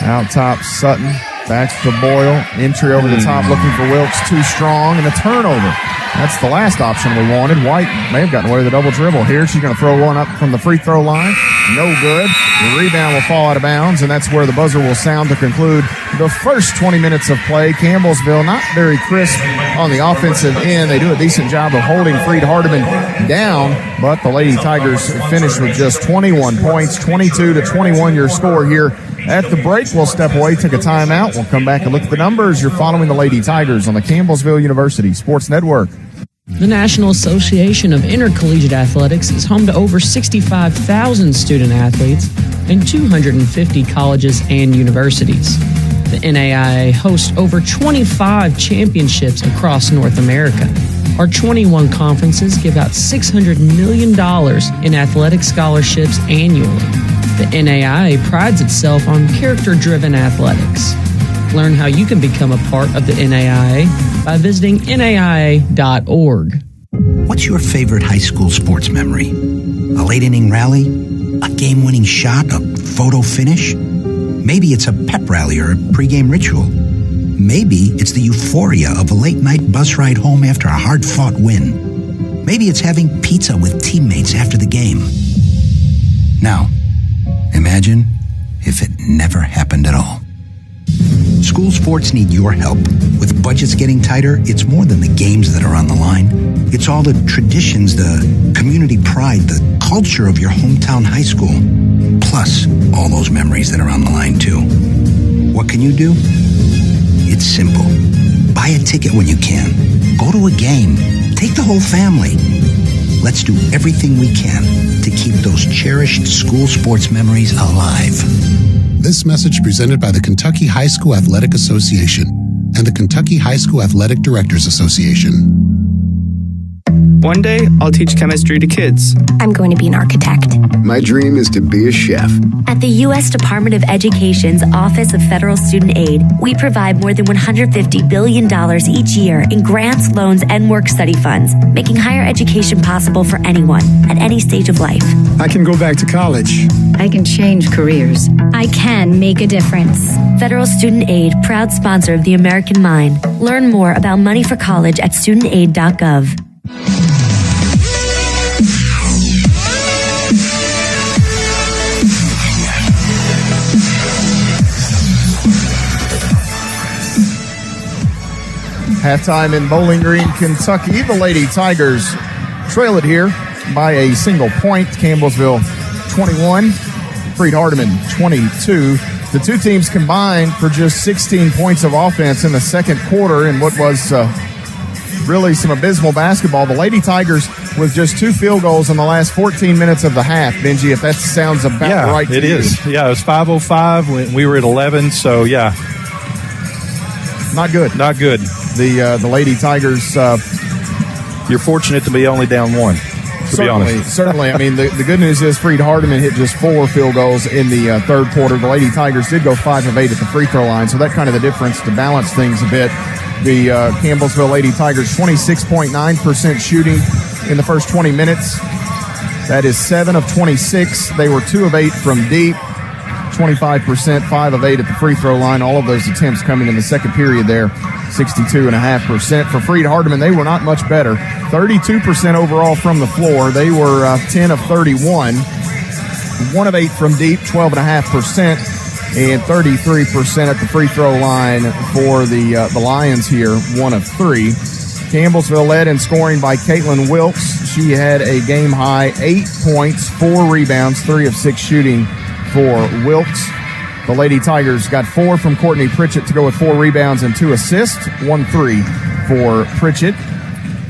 Out top, Sutton. Back to Boyle. Entry over the top, looking for Wilkes. Too strong, and a turnover. That's the last option we wanted. White may have gotten away with a double dribble here. She's going to throw one up from the free throw line. No good. The rebound will fall out of bounds, and that's where the buzzer will sound to conclude the first 20 minutes of play. Campbellsville not very crisp on the offensive end. They do a decent job of holding Freed-Hardeman down, but the Lady Tigers finish with just 21 points, 22-21 your score here. At the break, we'll step away, take a timeout. We'll come back and look at the numbers. You're following the Lady Tigers on the Campbellsville University Sports Network. The National Association of Intercollegiate Athletics is home to over 65,000 student athletes and 250 colleges and universities. The NAIA hosts over 25 championships across North America. Our 21 conferences give out $600 million in athletic scholarships annually. The NAIA prides itself on character-driven athletics. Learn how you can become a part of the NAIA by visiting NAIA.org. What's your favorite high school sports memory? A late-inning rally? A game-winning shot? A photo finish? Maybe it's a pep rally or a pregame ritual. Maybe it's the euphoria of a late-night bus ride home after a hard-fought win. Maybe it's having pizza with teammates after the game. Now, imagine if it never happened at all. School sports need your help. With budgets getting tighter, it's more than the games that are on the line. It's all the traditions, the community pride, the culture of your hometown high school. Plus, all those memories that are on the line, too. What can you do? It's simple. Buy a ticket when you can. Go to a game. Take the whole family. Let's do everything we can to keep those cherished school sports memories alive. This message presented by the Kentucky High School Athletic Association and the Kentucky High School Athletic Directors Association. One day, I'll teach chemistry to kids. I'm going to be an architect. My dream is to be a chef. At the U.S. Department of Education's Office of Federal Student Aid, we provide more than $150 billion each year in grants, loans, and work-study funds, making higher education possible for anyone at any stage of life. I can go back to college. I can change careers. I can make a difference. Federal Student Aid, proud sponsor of the American Mind. Learn more about money for college at studentaid.gov. Halftime in Bowling Green, Kentucky. The Lady Tigers trail it here by a single point. Campbellsville 21, Freed-Hardeman 22. The two teams combined for just 16 points of offense in the second quarter in what was really some abysmal basketball. The Lady Tigers with just 2 field goals in the last 14 minutes of the half. Benji, if that sounds about right to you. It is. Yeah, it was 5:05 when we were at 11, so yeah. Not good. Not good. The Lady Tigers. You're fortunate to be only down 1. Certainly. I mean, the good news is Freed-Hardeman hit just 4 field goals in the third quarter. The Lady Tigers did go 5 of 8 at the free throw line, so that kind of the difference to balance things a bit. The Campbellsville Lady Tigers 26.9% shooting in the first 20 minutes. That is 7 of 26. They were 2 of 8 from deep. 25%, 5 of 8 at the free throw line. All of those attempts coming in the second period there. 62.5%. For Freed-Hardeman, they were not much better. 32% overall from the floor. They were 10 of 31. 1 of 8 from deep, 12.5%. And 33% at the free throw line for the Lions here, 1 of 3. Campbellsville led in scoring by Caitlin Wilkes. She had a game-high 8 points, 4 rebounds, 3 of 6 shooting for Wilkes. The Lady Tigers got 4 from Courtney Pritchett to go with 4 rebounds and 2 assists, 1-3 for Pritchett.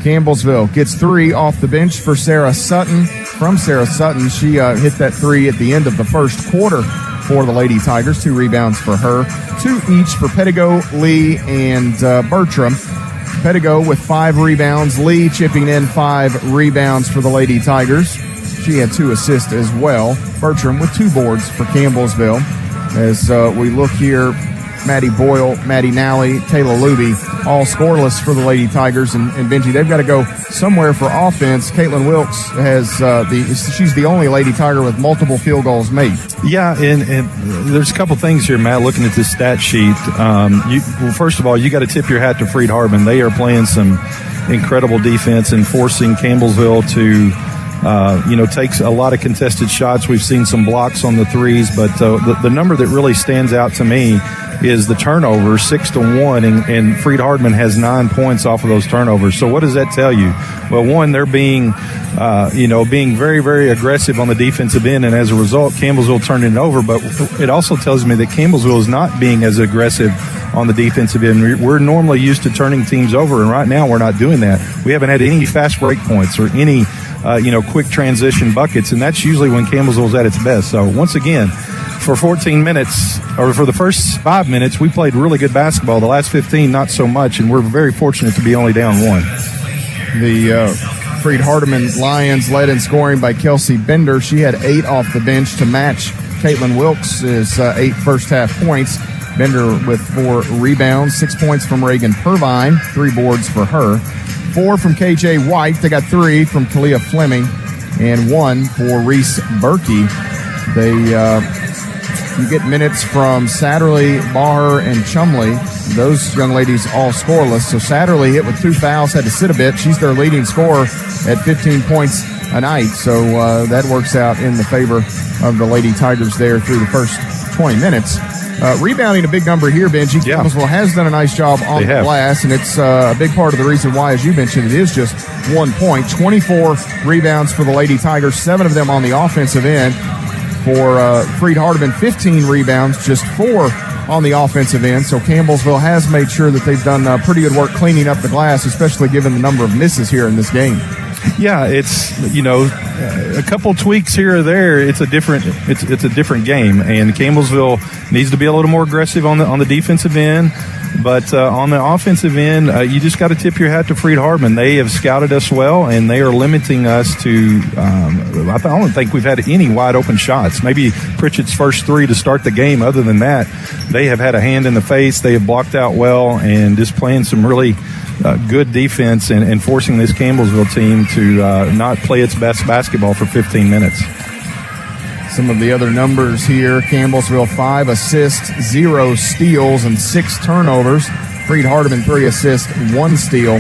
Campbellsville gets 3 off the bench for Sarah Sutton. From Sarah Sutton, she hit that 3 at the end of the first quarter for the Lady Tigers. 2 rebounds for her, 2 each for Pettigo, Lee, and Bertram. Pettigo with 5 rebounds, Lee chipping in 5 rebounds for the Lady Tigers. She had 2 assists as well. Bertram with 2 boards for Campbellsville. As we look here Maddie Boyle, Maddie Nally, Taylor Luby, all scoreless for the Lady Tigers. And Benji, they've got to go somewhere for offense. Caitlin Wilkes has she's the only Lady Tiger with multiple field goals made. Yeah, and there's a couple things here, Matt, looking at this stat sheet. Well, first of all, you got to tip your hat to Freed-Hardeman. They are playing some incredible defense and forcing Campbellsville to takes a lot of contested shots. We've seen some blocks on the threes, but the number that really stands out to me is the turnovers, 6-1, and Freed-Hardeman has 9 points off of those turnovers. So what does that tell you? Well, one, they're being very, very aggressive on the defensive end, and as a result, Campbellsville turned it over. But it also tells me that Campbellsville is not being as aggressive on the defensive end. We're normally used to turning teams over, and right now we're not doing that. We haven't had any fast break points or any quick transition buckets, and that's usually when Campbellsville's at its best. So once again, for 14 minutes, or for the first 5 minutes, we played really good basketball. The last 15, not so much, and we're very fortunate to be only down 1. The Freed-Hardeman Lions led in scoring by Kelsey Bender. She had 8 off the bench to match Caitlin Wilkes' 8 first-half points. Bender with 4 rebounds, 6 points from Reagan Purvine, 3 boards for her. 4 from KJ White. They got 3 from Kalia Fleming and 1 for Reese Berkey. You get minutes from Satterley, Baher, and Chumley. Those young ladies all scoreless. So Satterley hit with 2 fouls, had to sit a bit. She's their leading scorer at 15 points a night. So that works out in the favor of the Lady Tigers there through the first 20 minutes. Rebounding a big number here, Benji. Yeah. Campbellsville has done a nice job on the glass, and it's a big part of the reason why, as you mentioned, it is just 1 point. 24 rebounds for the Lady Tigers, 7 of them on the offensive end. For Freed-Hardeman, 15 rebounds, just 4 on the offensive end. So Campbellsville has made sure that they've done pretty good work cleaning up the glass, especially given the number of misses here in this game. Yeah, it's a couple tweaks here or there. It's a different game, and Campbellsville needs to be a little more aggressive on the defensive end. But on the offensive end, you just got to tip your hat to Freed-Hardeman. They have scouted us well, and they are limiting us to. I don't think we've had any wide open shots. Maybe Pritchett's first 3 to start the game. Other than that, they have had a hand in the face. They have blocked out well, and just playing some really good defense and forcing this Campbellsville team to not play its best basketball for 15 minutes. Some of the other numbers here: Campbellsville 5 assists, 0 steals, and 6 turnovers. Freed-Hardeman 3 assists, 1 steal,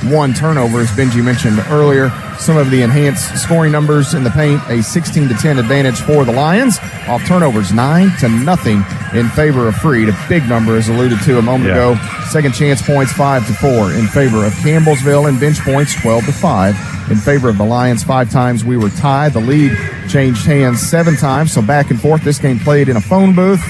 1 turnover, as Benji mentioned earlier. Some of the enhanced scoring numbers in the paint: a 16-10 advantage for the Lions. Off turnovers, 9-0 in favor of Freed. A big number, as alluded to a moment ago. Second chance points, 5-4 in favor of Campbellsville, and bench points, 12-5 in favor of the Lions. 5 times we were tied. The lead changed hands 7 times, so back and forth. This game played in a phone booth.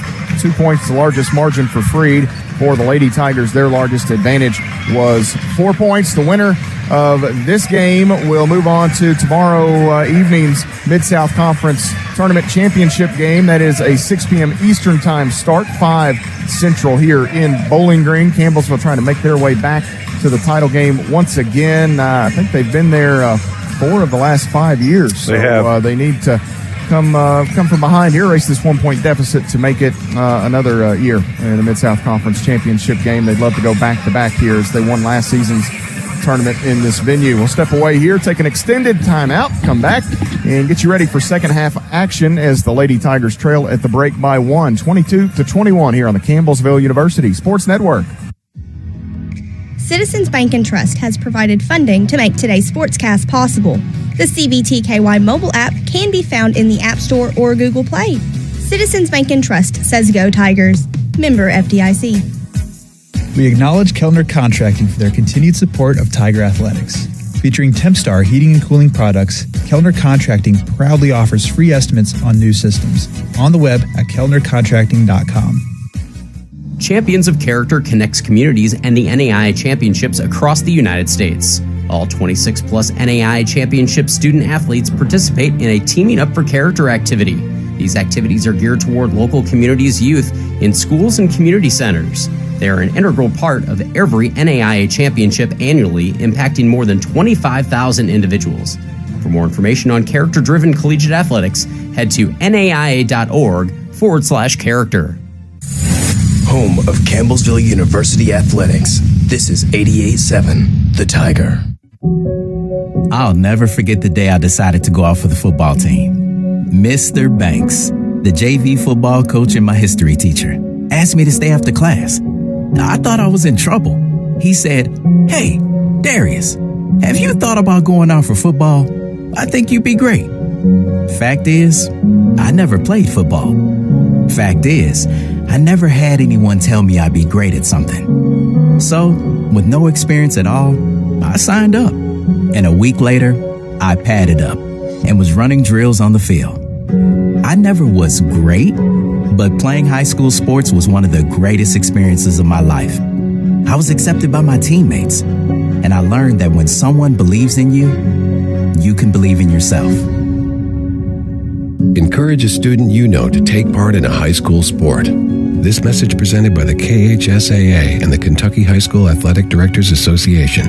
2 points, the largest margin for Freed. For the Lady Tigers, their largest advantage was 4 points. The winner of this game will move on to tomorrow evening's Mid-South Conference Tournament Championship game. That is a 6 p.m. Eastern Time start, 5 Central here in Bowling Green. Campbellsville trying to make their way back to the title game once again. I think they've been there 4 of the last 5 years. So they have. They need to come from behind here, race this 1-point deficit to make it another year in the Mid-South Conference Championship game. They'd love to go back-to-back here as they won last season's tournament in this venue. We'll step away here, take an extended timeout, come back, and get you ready for second half action as the Lady Tigers trail at the break by 1, 22-21 here on the Campbellsville University Sports Network. Citizens Bank and Trust has provided funding to make today's sportscast possible. The CBTKY mobile app can be found in the App Store or Google Play. Citizens Bank and Trust says go Tigers. Member FDIC. We acknowledge Kellner Contracting for their continued support of Tiger Athletics. Featuring Tempstar heating and cooling products, Kellner Contracting proudly offers free estimates on new systems. On the web at kellnercontracting.com. Champions of Character connects communities and the NAIA Championships across the United States. All 26-plus NAIA Championship student athletes participate in a Teaming Up for Character activity. These activities are geared toward local communities' youth in schools and community centers. They are an integral part of every NAIA Championship annually, impacting more than 25,000 individuals. For more information on character-driven collegiate athletics, head to naia.org/character. home of Campbellsville University Athletics. This is 88.7 The Tiger. I'll never forget the day I decided to go out for the football team. Mr. Banks, the JV football coach and my history teacher, asked me to stay after class. I thought I was in trouble. He said, "Hey, Darius, have you thought about going out for football? I think you'd be great." Fact is, I never played football. Fact is, I never had anyone tell me I'd be great at something. So, with no experience at all, I signed up. And a week later, I padded up and was running drills on the field. I never was great, but playing high school sports was one of the greatest experiences of my life. I was accepted by my teammates, and I learned that when someone believes in you, you can believe in yourself. Encourage a student you know to take part in a high school sport. This message presented by the KHSAA and the Kentucky High School Athletic Directors Association.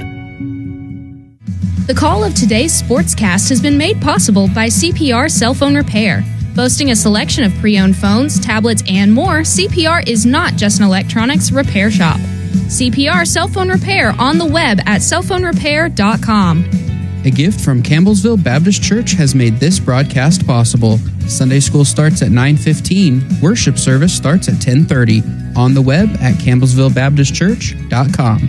The call of today's sportscast has been made possible by CPR Cell Phone Repair. Boasting a selection of pre-owned phones, tablets, and more, CPR is not just an electronics repair shop. CPR Cell Phone Repair on the web at cellphonerepair.com. A gift from Campbellsville Baptist Church has made this broadcast possible. Sunday school starts at 9:15. Worship service starts at 10:30. On the web at campbellsvillebaptistchurch.com.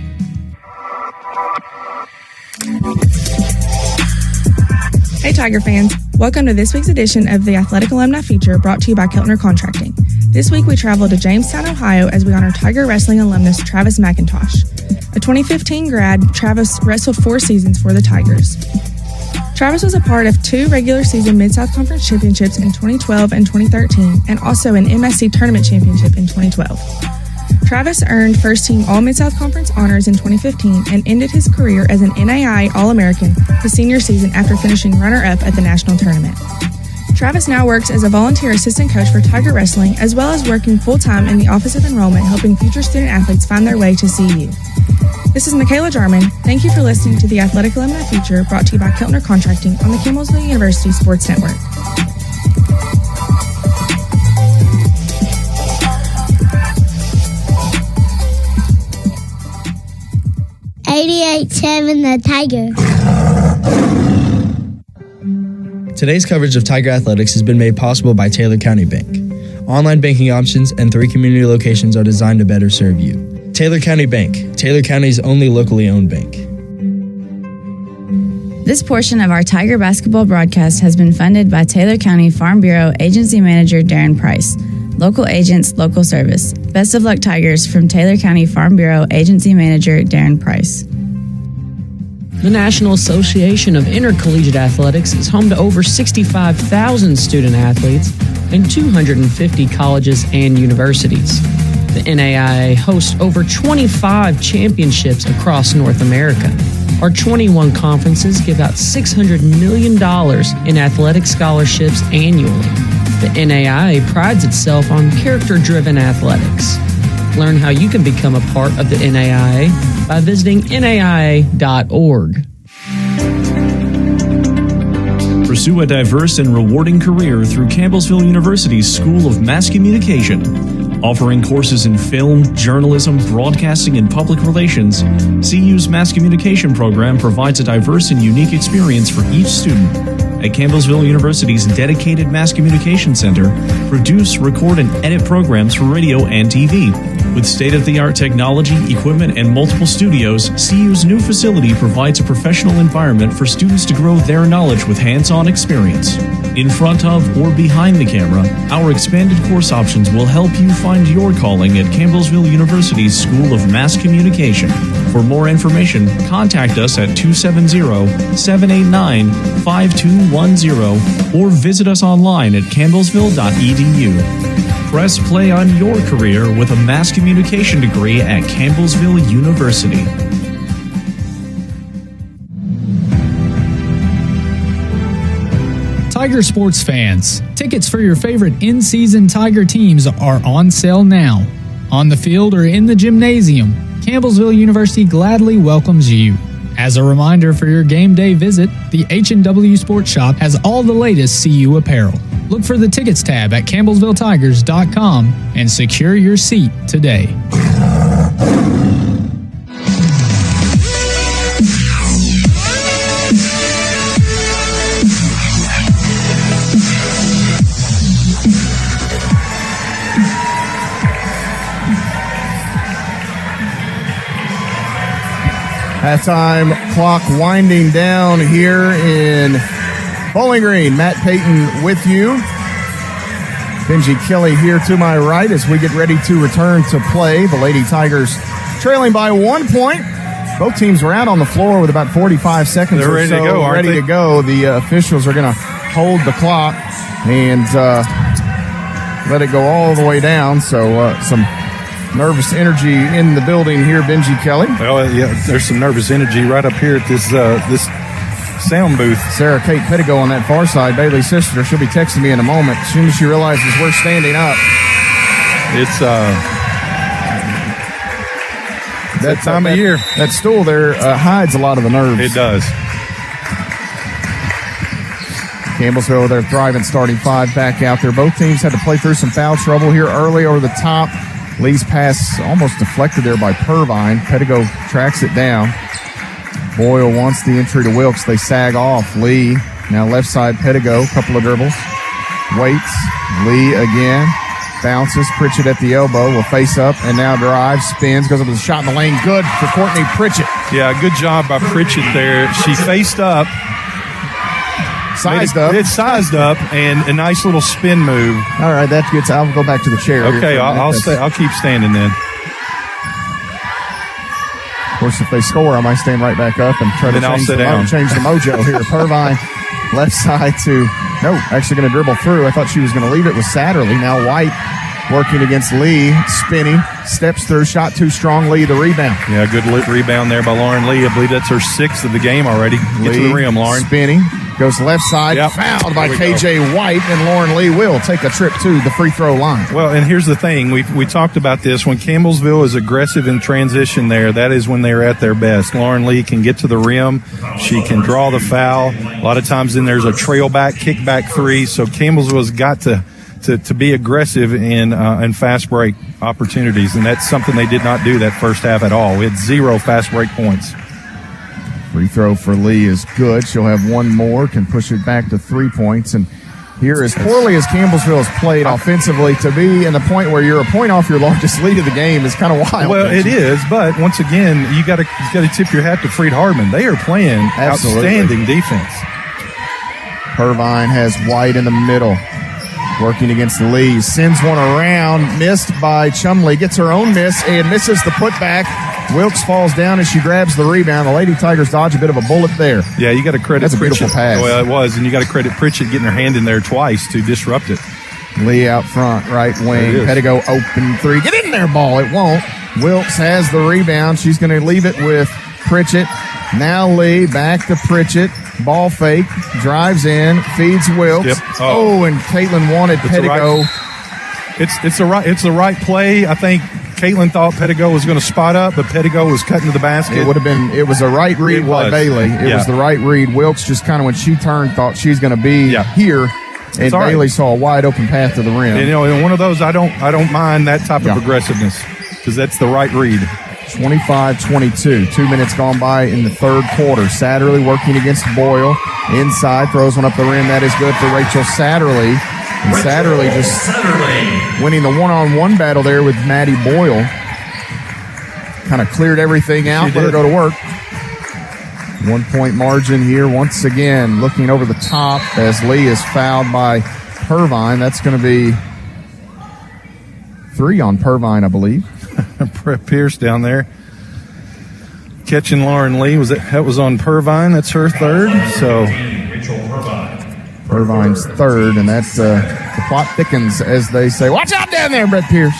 Hey Tiger fans, welcome to this week's edition of the Athletic Alumni Feature brought to you by Keltner Contracting. This week we travel to Jamestown, Ohio as we honor Tiger Wrestling alumnus Travis McIntosh. A 2015 grad, Travis wrestled 4 seasons for the Tigers. Travis was a part of 2 regular season Mid-South Conference championships in 2012 and 2013 and also an MSC tournament championship in 2012. Travis earned first-team All-Mid-South Conference honors in 2015 and ended his career as an NAI All-American his senior season after finishing runner-up at the national tournament. Travis now works as a volunteer assistant coach for Tiger Wrestling as well as working full-time in the Office of Enrollment helping future student-athletes find their way to CU. This is Michaela Jarman. Thank you for listening to the Athletic Alumni Feature brought to you by Keltner Contracting on the Campbellsville University Sports Network. The Tiger. Today's coverage of Tiger Athletics has been made possible by Taylor County Bank. Online banking options and 3 community locations are designed to better serve you. Taylor County Bank, Taylor County's only locally owned bank. This portion of our Tiger basketball broadcast has been funded by Taylor County Farm Bureau Agency Manager Darren Price. Local agents, local service. Best of luck, Tigers, from Taylor County Farm Bureau Agency Manager Darren Price. The National Association of Intercollegiate Athletics is home to over 65,000 student athletes and 250 colleges and universities. The NAIA hosts over 25 championships across North America. Our 21 conferences give out $600 million in athletic scholarships annually. The NAIA prides itself on character-driven athletics. Learn how you can become a part of the NAIA by visiting naia.org. Pursue a diverse and rewarding career through Campbellsville University's School of Mass Communication. Offering courses in film, journalism, broadcasting, and public relations, CU's Mass Communication program provides a diverse and unique experience for each student. At Campbellsville University's dedicated Mass Communication Center, produce, record, and edit programs for radio and TV. With state-of-the-art technology, equipment, and multiple studios, CU's new facility provides a professional environment for students to grow their knowledge with hands-on experience. In front of or behind the camera, our expanded course options will help you find your calling at Campbellsville University's School of Mass Communication. For more information, contact us at 270-789-5210 or visit us online at campbellsville.edu. Press play on your career with a mass communication degree at Campbellsville University. Tiger sports fans, tickets for your favorite in-season Tiger teams are on sale now. On the field or in the gymnasium, Campbellsville University gladly welcomes you. As a reminder for your game day visit, the H&W Sports Shop has all the latest CU apparel. Look for the tickets tab at campbellsvilletigers.com and secure your seat today. Halftime clock winding down here in Bowling Green. Matt Payton with you. Benji Kelly here to my right as we get ready to return to play. The Lady Tigers trailing by 1 point. Both teams were out on the floor with about 45 seconds They're or so ready to go, aren't ready to go. The officials are going to hold the clock and let it go all the way down. So some nervous energy in the building here, Benji Kelly. Well, yeah, there's some nervous energy right up here at this sound booth. Sarah Kate Pettigo on that far side, Bailey's sister. She'll be texting me in a moment. As soon as she realizes we're standing up. It's that time of year. That stool there hides a lot of the nerves. It does. Campbellsville, they're thriving, starting five back out there. Both teams had to play through some foul trouble here early over the top. Lee's pass almost deflected there by Purvine. Pettigo tracks it down. Boyle wants the entry to Wilkes. They sag off. Lee, now left side, Pettigo, couple of dribbles. Waits. Lee again. Bounces. Pritchett at the elbow. Will face up and now drives. Spins. Goes up with a shot in the lane. Good for Courtney Pritchett. Yeah, good job by Pritchett there. She faced up. It's sized up and a nice little spin move. All right, that's good. I'll go back to the chair. Okay, I'll keep standing then. Of course, if they score, I might stand right back up and try to change the mojo here. Purvine, left side to actually going to dribble through. I thought she was going to leave it with Satterley. Now White working against Lee, spinning, steps through, shot too strong. Lee the rebound. Yeah, good rebound there by Lauren Lee. I believe that's her sixth of the game already. Get to the rim, Lauren. Spinning. Goes left side, fouled by KJ White, and Lauren Lee will take a trip to the free throw line. Well, and here's the thing. We talked about this. When Campbellsville is aggressive in transition there, that is when they're at their best. Lauren Lee can get to the rim. She can draw the foul. A lot of times then there's a trail back, kick back three. So Campbellsville's got to be aggressive in fast break opportunities, and that's something they did not do that first half at all. We had 0 fast break points. Free throw for Lee is good. She'll have one more, can push it back to 3 points. And here, as poorly as Campbellsville has played offensively, to be in the point where you're a point off your largest lead of the game is kind of wild. Well, it is, but once again, you got to tip your hat to Freed-Hardeman. They are playing outstanding defense. Purvine has White in the middle, working against Lee. Sends one around, missed by Chumley. Gets her own miss and misses the putback. Wilkes falls down as she grabs the rebound. The Lady Tigers dodge a bit of a bullet there. Yeah, you got to credit That's a beautiful pass. Well, it was, and you got to credit Pritchett getting her hand in there twice to disrupt it. Lee out front, right wing. Pettigo open three. Get in there, ball. It won't. Wilkes has the rebound. She's going to leave it with Pritchett. Now Lee back to Pritchett. Ball fake. Drives in. Feeds Wilkes. Yep. And Caitlin wanted Pettigo. It's the right play. I think Caitlin thought Pettigo was going to spot up, but Pettigo was cutting to the basket. It was a right read by Bailey. It was the right read. Wilkes just kind of, when she turned, thought she's going to be here. And Bailey saw a wide open path to the rim. And, in one of those, I don't mind that type of aggressiveness because that's the right read. 25-22. 2 minutes gone by in the third quarter. Satterley working against Boyle. Inside, throws one up the rim. That is good for Rachel Satterley. And Satterley just winning the one-on-one battle there with Maddie Boyle. Kind of cleared everything out. Let her go to work. 1 point margin here once again. Looking over the top as Lee is fouled by Purvine. That's going to be 3 on Purvine, I believe. Pierce down there catching Lauren Lee. That was on Purvine. That's her third. So Purvine's third, and that's the plot thickens, as they say. Watch out down there, Brett Pierce.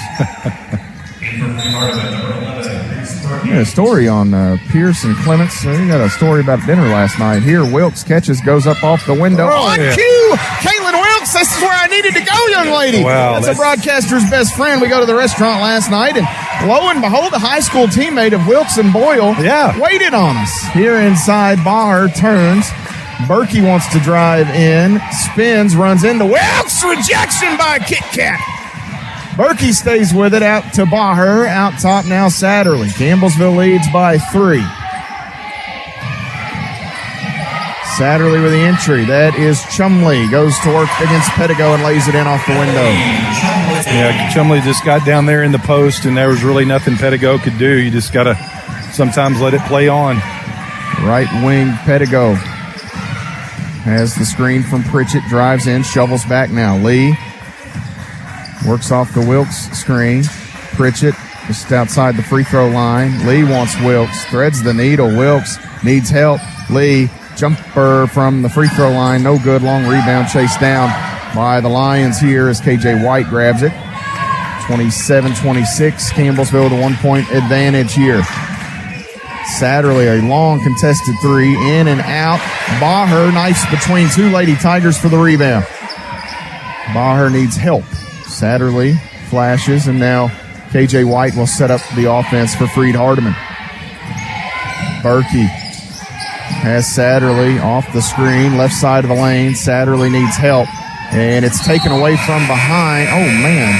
A story on Pierce and Clements. We got a story about dinner last night. Here, Wilkes catches, goes up off the window. Cue! Caitlin Wilkes, this is where I needed to go, young lady. Wow, that's a broadcaster's best friend. We go to the restaurant last night, and lo and behold, a high school teammate of Wilkes and Boyle waited on us. Here inside, Baher turns. Berkey wants to drive in, spins, runs into Wilkes. Rejection by Kit Kat. Berkey stays with it out to Baher. Out top now Satterley. Campbellsville leads by 3. Satterley with the entry. That is Chumley. Goes to work against Pedigo and lays it in off the window. Yeah, Chumley just got down there in the post, and there was really nothing Pedigo could do. You just got to sometimes let it play on. Right wing Pedigo has the screen from Pritchett. Drives in, shovels back now. Lee works off the Wilkes screen. Pritchett just outside the free throw line. Lee wants Wilkes. Threads the needle. Wilkes needs help. Lee, jumper from the free throw line. No good. Long rebound chased down by the Lions here as KJ White grabs it. 27-26. Campbellsville with a 1-point advantage here. Satterley, a long contested 3. In and out. Baher knifes between 2 Lady Tigers for the rebound. Baher needs help. Satterley flashes, and now KJ White will set up the offense for Freed-Hardeman. Berkey has Satterley off the screen, left side of the lane. Satterley needs help, and it's taken away from behind. Oh, man.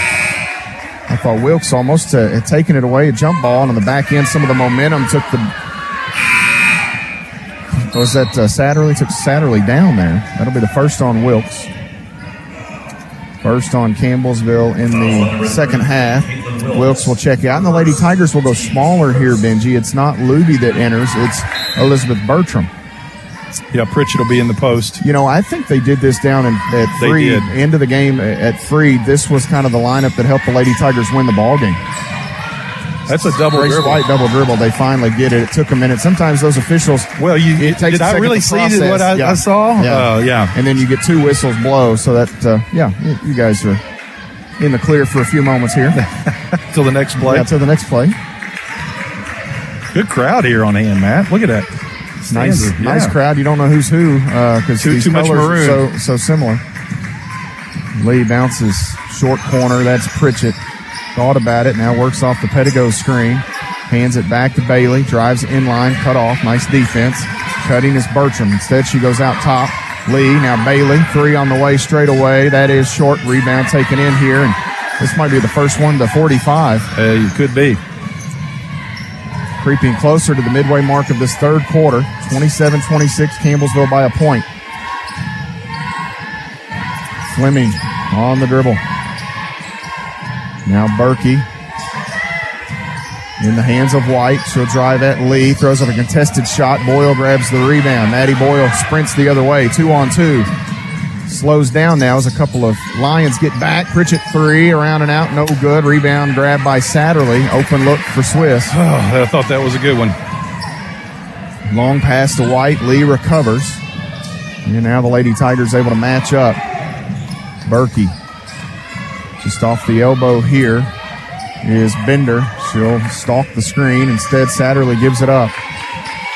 I thought Wilkes almost had taken it away, a jump ball, and on the back end, some of the momentum took the... Was that Satterley? Took Satterley down there. That'll be the first on Wilkes. First on Campbellsville in the second half. Wilkes will check out, and the Lady Tigers will go smaller here, Benji. It's not Luby that enters. It's Elizabeth Bertram. Yeah, Pritchett will be in the post. You know, I think they did this down at Freed. End of the game at Freed. This was kind of the lineup that helped the Lady Tigers win the ball game. That's a double Grace dribble. White double dribble. They finally get it. It took a minute. Sometimes those officials. Well, did I really see what I saw? Yeah. Yeah. And then you get 2 whistles blow. So that, you guys are in the clear for a few moments here. Till the next play. Yeah, till the next play. Good crowd here on hand, Matt. Look at that. Nice crowd. You don't know who's who because these too much colors maroon. are so similar. Lee bounces short corner. That's Pritchett. Thought about it. Now works off the Pedigo screen. Hands it back to Bailey. Drives inline. Cut off. Nice defense. Cutting is Bertram. Instead, she goes out top. Lee. Now Bailey. 3 on the way straight away. That is short. Rebound taken in here. And this might be the first one to 45. It could be. Creeping closer to the midway mark of this third quarter. 27-26. Campbellsville by a point. Fleming on the dribble. Now Berkey in the hands of White. She'll drive at Lee. Throws up a contested shot. Boyle grabs the rebound. Maddie Boyle sprints the other way. 2-on-2. Slows down now as a couple of Lions get back. Pritchett 3. Around and out. No good. Rebound grabbed by Satterley. Open look for Swiss. Oh, I thought that was a good one. Long pass to White. Lee recovers. And now the Lady Tigers able to match up. Berkey. Just off the elbow here is Bender. She'll stalk the screen. Instead, Satterley gives it up.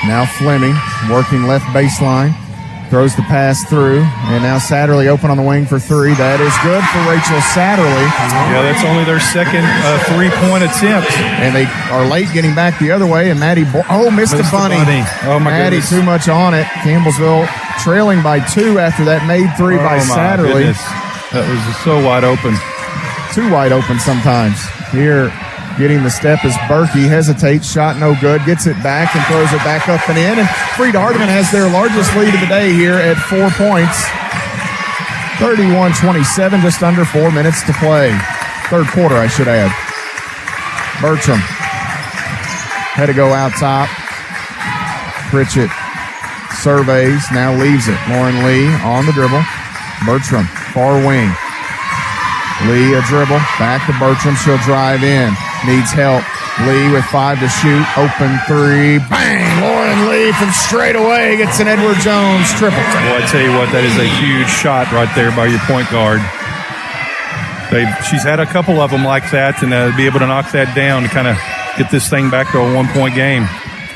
Now Fleming working left baseline. Throws the pass through. And now Satterley open on the wing for 3. That is good for Rachel Satterley. Yeah, that's only their second 3-point attempt. And they are late getting back the other way. And Maddie missed the bunny. Oh, my Maddie goodness. too much on it. Campbellsville trailing by 2 after that made 3 by Satterley. Goodness. That was just so wide open. Too wide open sometimes. Here, getting the step is Berkey. Hesitates. Shot no good. Gets it back and throws it back up and in. And Freed-Hardeman has their largest lead of the day here at 4 points. 31-27, just under 4 minutes to play. Third quarter, I should add. Bertram had to go out top. Pritchett surveys, now leaves it. Lauren Lee on the dribble. Bertram, far wing. Lee a dribble, back to Bertram. She'll drive in. Needs help. Lee with 5 to shoot. Open 3. Bang! Lauren Lee from straight away gets an Edward Jones triple. Well, I tell you what, that is a huge shot right there by your point guard. She's had a couple of them like that, and be able to knock that down to kind of get this thing back to a 1-point game.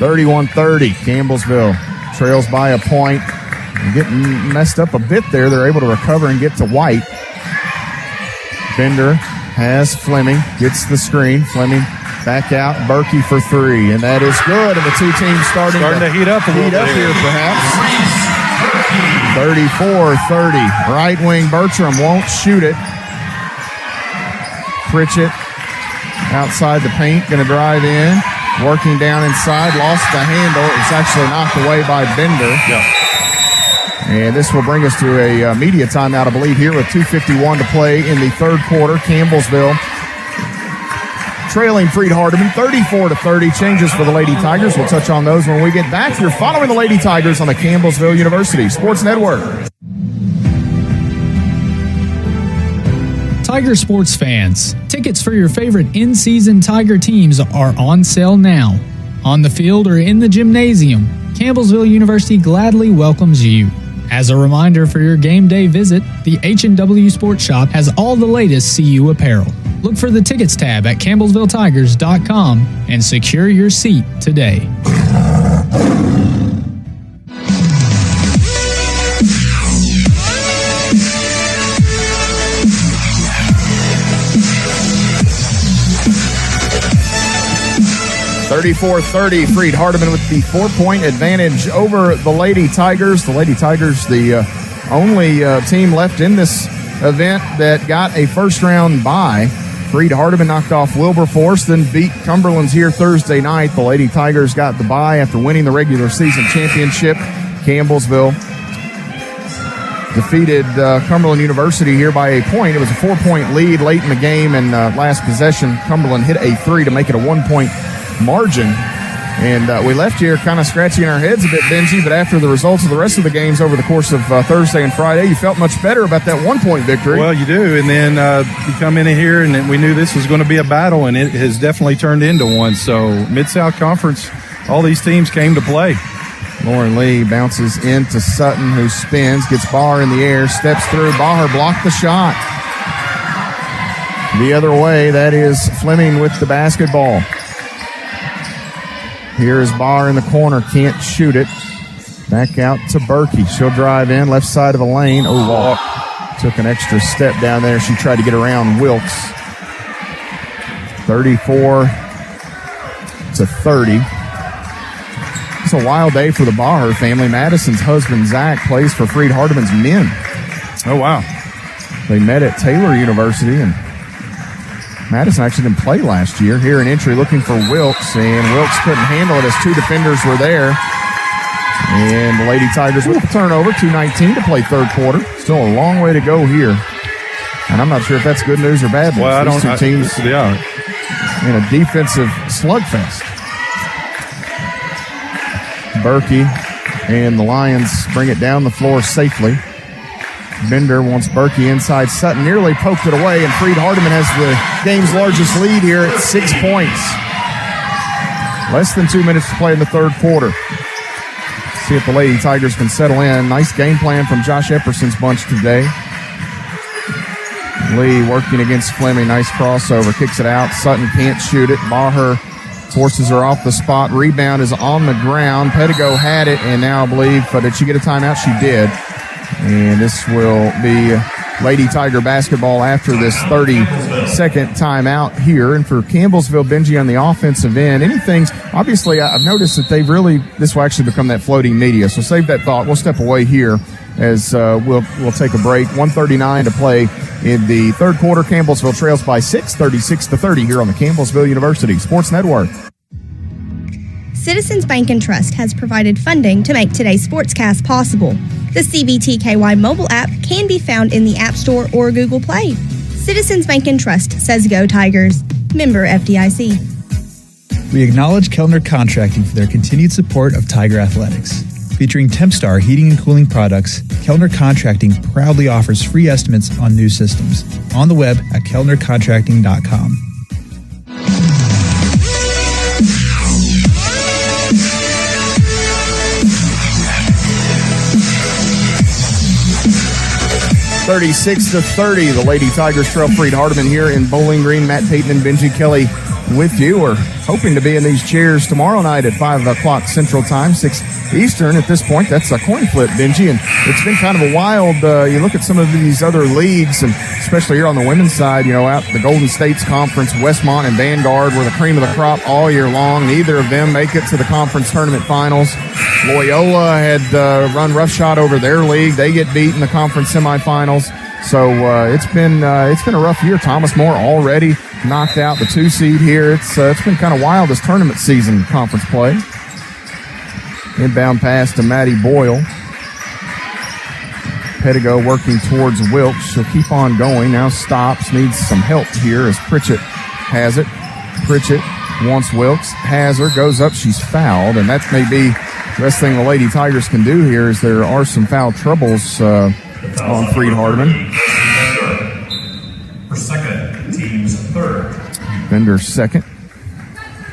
31-30. Campbellsville trails by a point. Getting messed up a bit there. They're able to recover and get to White. Bender has Fleming, gets the screen. Fleming back out. Berkey for 3, and that is good. And the two teams starting to heat up a little bit here, perhaps. 34-30. Right wing Bertram won't shoot it. Pritchett outside the paint, going to drive in. Working down inside, lost the handle. It was actually knocked away by Bender. And this will bring us to a media timeout, I believe, here with 2:51 to play in the third quarter. Campbellsville trailing Freed-Hardeman 34-30. Changes for the Lady Tigers. We'll touch on those when we get back. You're following the Lady Tigers on the Campbellsville University Sports Network. Tiger sports fans, tickets for your favorite in-season Tiger teams are on sale now. On the field or in the gymnasium, Campbellsville University gladly welcomes you. As a reminder for your game day visit, the H&W Sports Shop has all the latest CU apparel. Look for the tickets tab at campbellsvilletigers.com and secure your seat today. (34-30), Freed-Hardeman with the 4-point advantage over the Lady Tigers. The Lady Tigers, the only team left in this event that got a first-round bye. Freed-Hardeman knocked off Wilberforce, then beat Cumberland's here Thursday night. The Lady Tigers got the bye after winning the regular season championship. Campbellsville defeated Cumberland University here by a point. It was a 4-point lead late in the game, and last possession, Cumberland hit a 3 to make it a 1-point margin. And we left here kind of scratching our heads a bit, Benji, but after the results of the rest of the games over the course of Thursday and Friday, you felt much better about that 1-point victory. Well, you do, and then you come in here, and we knew this was going to be a battle, and it has definitely turned into one. So Mid-South Conference, all these teams came to play. Lauren Lee bounces into Sutton, who spins, gets Baher in the air, steps through. Baher blocked the shot. The other way, that is Fleming with the basketball. Here is Baher in the corner, can't shoot it. Back out to Berkey. She'll drive in, left side of the lane. Took an extra step down there. She tried to get around Wilkes. 34-30. It's a wild day for the Baher family. Madison's husband, Zach, plays for Freed-Hardeman's men. Oh, wow. They met at Taylor University, and Madison actually didn't play last year. Here an entry looking for Wilkes, and Wilkes couldn't handle it as two defenders were there. And the Lady Tigers with the turnover, 2:19 to play third quarter. Still a long way to go here. And I'm not sure if that's good news or bad news. Well, These two teams in a defensive slugfest. Berkey and the Lions bring it down the floor safely. Bender wants Berkey inside. Sutton nearly poked it away, and Freed-Hardeman has the game's largest lead here at 6 points. Less than 2 minutes to play in the third quarter. See if the Lady Tigers can settle in. Nice game plan from Josh Epperson's bunch today. Lee working against Fleming. Nice crossover. Kicks it out. Sutton can't shoot it. Baher forces her off the spot. Rebound is on the ground. Pedigo had it, and now I believe, did she get a timeout? She did. And this will be Lady Tiger basketball after this 30-second timeout here. And for Campbellsville, Benji on the offensive end, obviously I've noticed that this will actually become that floating media. So save that thought. We'll step away here as we'll take a break. 1:39 to play in the third quarter. Campbellsville trails by 6, 36-30 here on the Campbellsville University Sports Network. Citizens Bank and Trust has provided funding to make today's sportscast possible. The CBTKY mobile app can be found in the App Store or Google Play. Citizens Bank and Trust says go Tigers. Member FDIC. We acknowledge Kellner Contracting for their continued support of Tiger Athletics. Featuring Tempstar heating and cooling products, Kellner Contracting proudly offers free estimates on new systems. On the web at kellnercontracting.com. (36-30), the Lady Tigers trail Freed-Hardeman here in Bowling Green. Matt Payton and Benji Kelly with you. We're hoping to be in these chairs tomorrow night at 5 o'clock Central Time, 6 Eastern. At this point, that's a coin flip, Benji, and it's been kind of a wild, you look at some of these other leagues, and especially here on the women's side, out the Golden States Conference, Westmont and Vanguard were the cream of the crop all year long. Neither of them make it to the conference tournament finals. Loyola had run roughshod over their league. They get beat in the conference semifinals. So it's been a rough year. Thomas More already knocked out the 2 seed here. It's been kind of wild this tournament season conference play. Inbound pass to Maddie Boyle. Pedigo working towards Wilkes. She'll keep on going. Now stops. Needs some help here as Pritchett has it. Pritchett wants Wilkes. Has her. Goes up. She's fouled. And that may be the best thing the Lady Tigers can do here is there are some foul troubles on Freed-Hardeman. For second, team's third. Bender's second.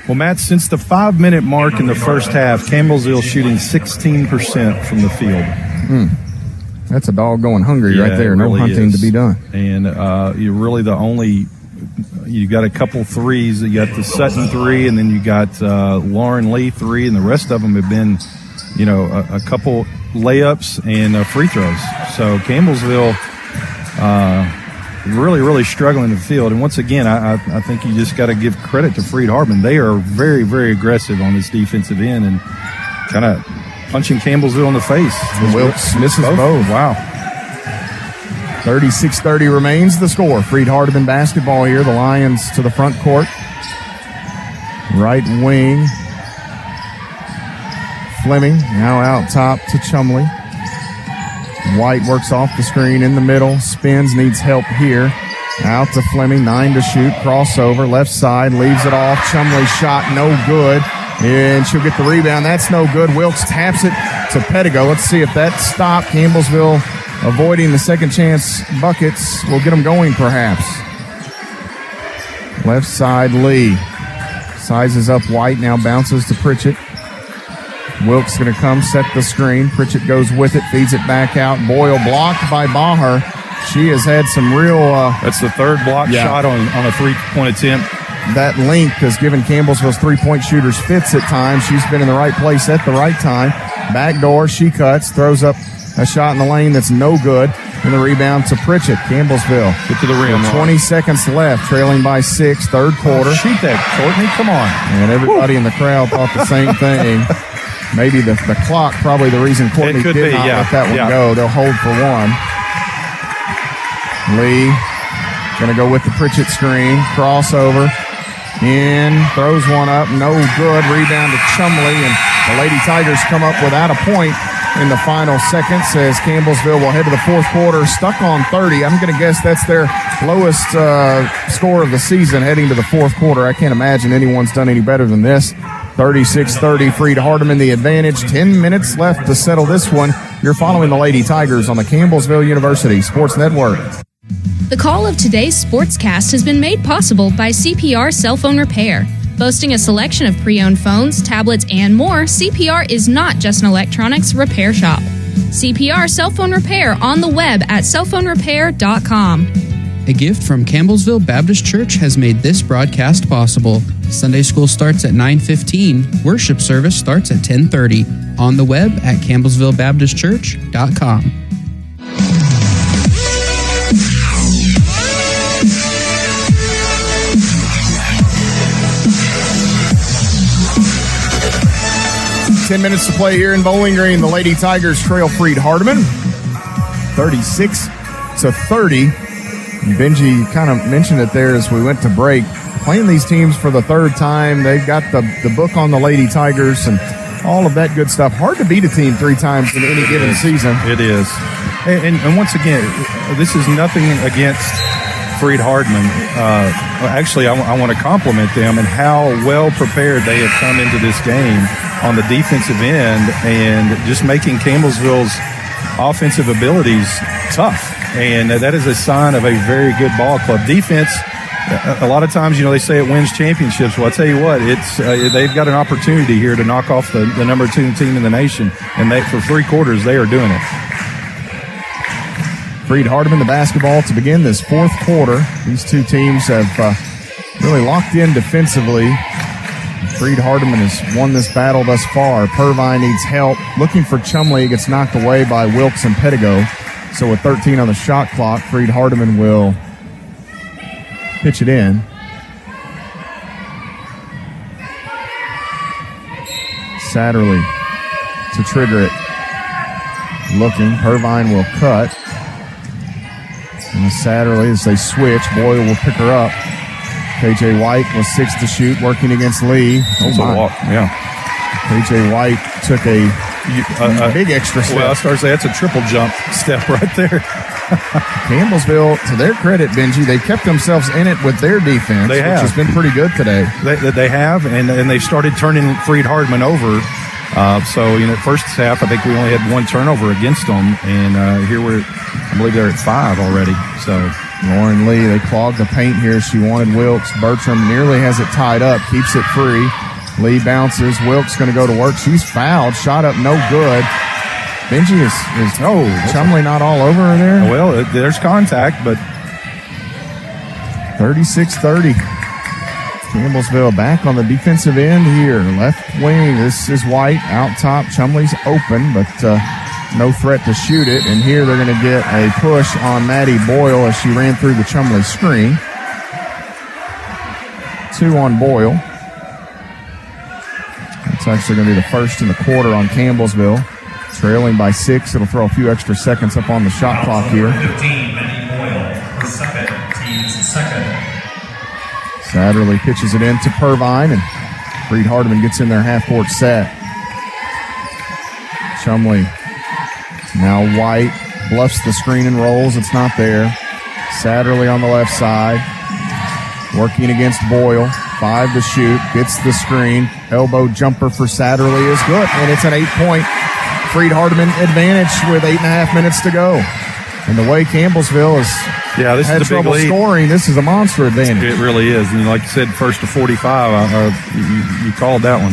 Well, Matt, since the 5-minute mark in the first half, Campbellsville shooting 16% from the field. That's a dog going hungry right there. No really hunting to be done. And you're really the only – you got a couple threes. You got the Sutton 3, and then you got Lauren Lee 3, and the rest of them have been, a couple layups and free throws. So Campbellsville really, really struggling in the field. And once again, I think you just got to give credit to Freed-Hardeman. They are very, very aggressive on this defensive end and kind of punching Campbellsville in the face. Wilkes misses both. Wow. 36-30 remains the score. Freed-Hardeman basketball here. The Lions to the front court. Right wing. Fleming now out top to Chumley. White works off the screen in the middle. Spins, needs help here. Out to Fleming, 9 to shoot. Crossover, left side, leaves it off. Chumley's shot, no good. And she'll get the rebound. That's no good. Wilkes taps it to Pedigo. Let's see if that stopped. Campbellsville avoiding the second chance buckets will get them going perhaps. Left side, Lee. Sizes up White, now bounces to Pritchett. Wilkes going to come, set the screen. Pritchett goes with it, feeds it back out. Boyle blocked by Baher. She has had some real... That's the third block shot on a three-point attempt. That length has given Campbellsville's three-point shooters fits at times. She's been in the right place at the right time. Backdoor, she cuts, throws up a shot in the lane that's no good. And the rebound to Pritchett. Campbellsville. Get to the rim. 20 seconds left, trailing by 6, third quarter. Shoot that, Courtney. Come on. And everybody in the crowd thought the same thing. Maybe the clock, probably the reason Courtney did not let that one go. They'll hold for one. Lee going to go with the Pritchett screen. Crossover. In. Throws one up. No good. Rebound to Chumley. And the Lady Tigers come up without a point in the final seconds as Campbellsville will head to the fourth quarter. Stuck on 30. I'm going to guess that's their lowest score of the season heading to the fourth quarter. I can't imagine anyone's done any better than this. 36-30, Freed-Hardeman the advantage. 10 minutes left to settle this one. You're following the Lady Tigers on the Campbellsville University Sports Network. The call of today's sportscast has been made possible by CPR Cell Phone Repair. Boasting a selection of pre-owned phones, tablets, and more, CPR is not just an electronics repair shop. CPR Cell Phone Repair on the web at cellphonerepair.com. A gift from Campbellsville Baptist Church has made this broadcast possible. Sunday school starts at 9:15. Worship service starts at 10:30. On the web at campbellsvillebaptistchurch.com. Ten minutes to play here in Bowling Green. The Lady Tigers trail Freed-Hardeman 36-30. Benji kind of mentioned it there as we went to break. Playing these teams for the third time. They've got the book on the Lady Tigers and all of that good stuff. Hard to beat a team 3 times in any given season. It is. And once again, this is nothing against Freed-Hardeman. Actually, I want to compliment them and how well prepared they have come into this game on the defensive end and just making Campbellsville's offensive abilities tough. And that is a sign of a very good ball club. Defense, a lot of times, they say it wins championships. Well, I tell you what, they've got an opportunity here to knock off the number 2 team in the nation. And for 3 quarters, they are doing it. Freed-Hardeman, the basketball to begin this fourth quarter. These two teams have really locked in defensively. Freed-Hardeman has won this battle thus far. Purvine needs help. Looking for Chumley. He gets knocked away by Wilkes and Pettigo. So with 13 on the shot clock, Freed-Hardeman will pitch it in. Satterley to trigger it. Looking. Purvine will cut. And Satterley, as they switch, Boyle will pick her up. KJ White was 6 to shoot, working against Lee. Oh, my. Yeah. KJ White took a big extra step. Well, I started to say that's a triple jump step right there. Campbellsville, to their credit, Benji, they kept themselves in it with their defense, which has been pretty good today. They have, and they started turning Freed-Hardeman over. So, first half, I think we only had one turnover against them, and here I believe they're at 5 already. So Lauren Lee, they clogged the paint here. She wanted Wilkes. Bertram nearly has it tied up, keeps it free. Lee bounces. Wilkes going to go to work. She's fouled. Shot up, no good. Benji is Chumley not all over her there? Well, there's contact, but 36-30. Campbellsville back on the defensive end here. Left wing. This is White. Out top. Chumley's open, but no threat to shoot it. And here they're going to get a push on Maddie Boyle as she ran through the Chumley screen. 2 on Boyle. That's actually going to be the first in the quarter on Campbellsville. Trailing by 6. It'll throw a few extra seconds up on the shot clock here. 15, Maddie Boyle for second. Team's second. Satterley pitches it in to Purvine, and Freed-Hardeman gets in their half-court set. Chumley. Now White bluffs the screen and rolls. It's not there. Satterley on the left side. Working against Boyle. 5 to shoot. Gets the screen. Elbow jumper for Satterley is good. And it's an 8-point Freed-Hardeman advantage with 8.5 minutes to go. And the way Campbellsville has this had is a big trouble lead. scoring, this is a monster advantage. It really is. And like you said, first to 45, you called that one.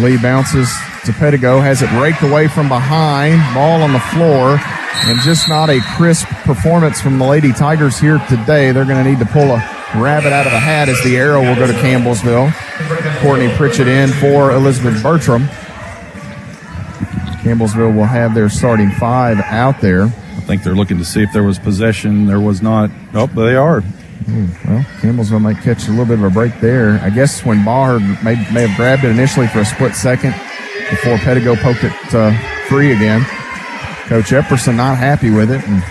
Lee bounces to Pettigo, has it raked away from behind, ball on the floor, and just not a crisp performance from the Lady Tigers here today. They're going to need to pull a rabbit out of a hat as the arrow will go to Campbellsville. Courtney Pritchett in for Elizabeth Bertram. Campbellsville will have their starting 5 out there. I think they're looking to see if there was possession. There was not. Oh, they are. Well, Campbellsville might catch a little bit of a break there. I guess when Baher may have grabbed it initially for a split second before Pettigo poked it free again. Coach Epperson not happy with it. And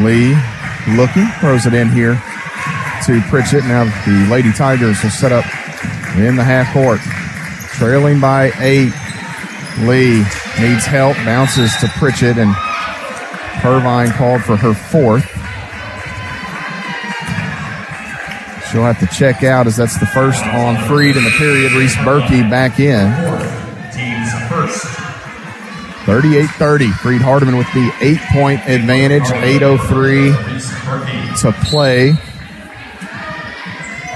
Lee looking, throws it in here to Pritchett. Now the Lady Tigers will set up in the half court. Trailing by 8. Lee needs help, bounces to Pritchett, and Purvine called for her 4th. She'll have to check out as that's the first on Freed in the period. Reese Berkey back in. Team's first. 38-30. Freed-Hardeman with the 8-point advantage. 8:03 to play.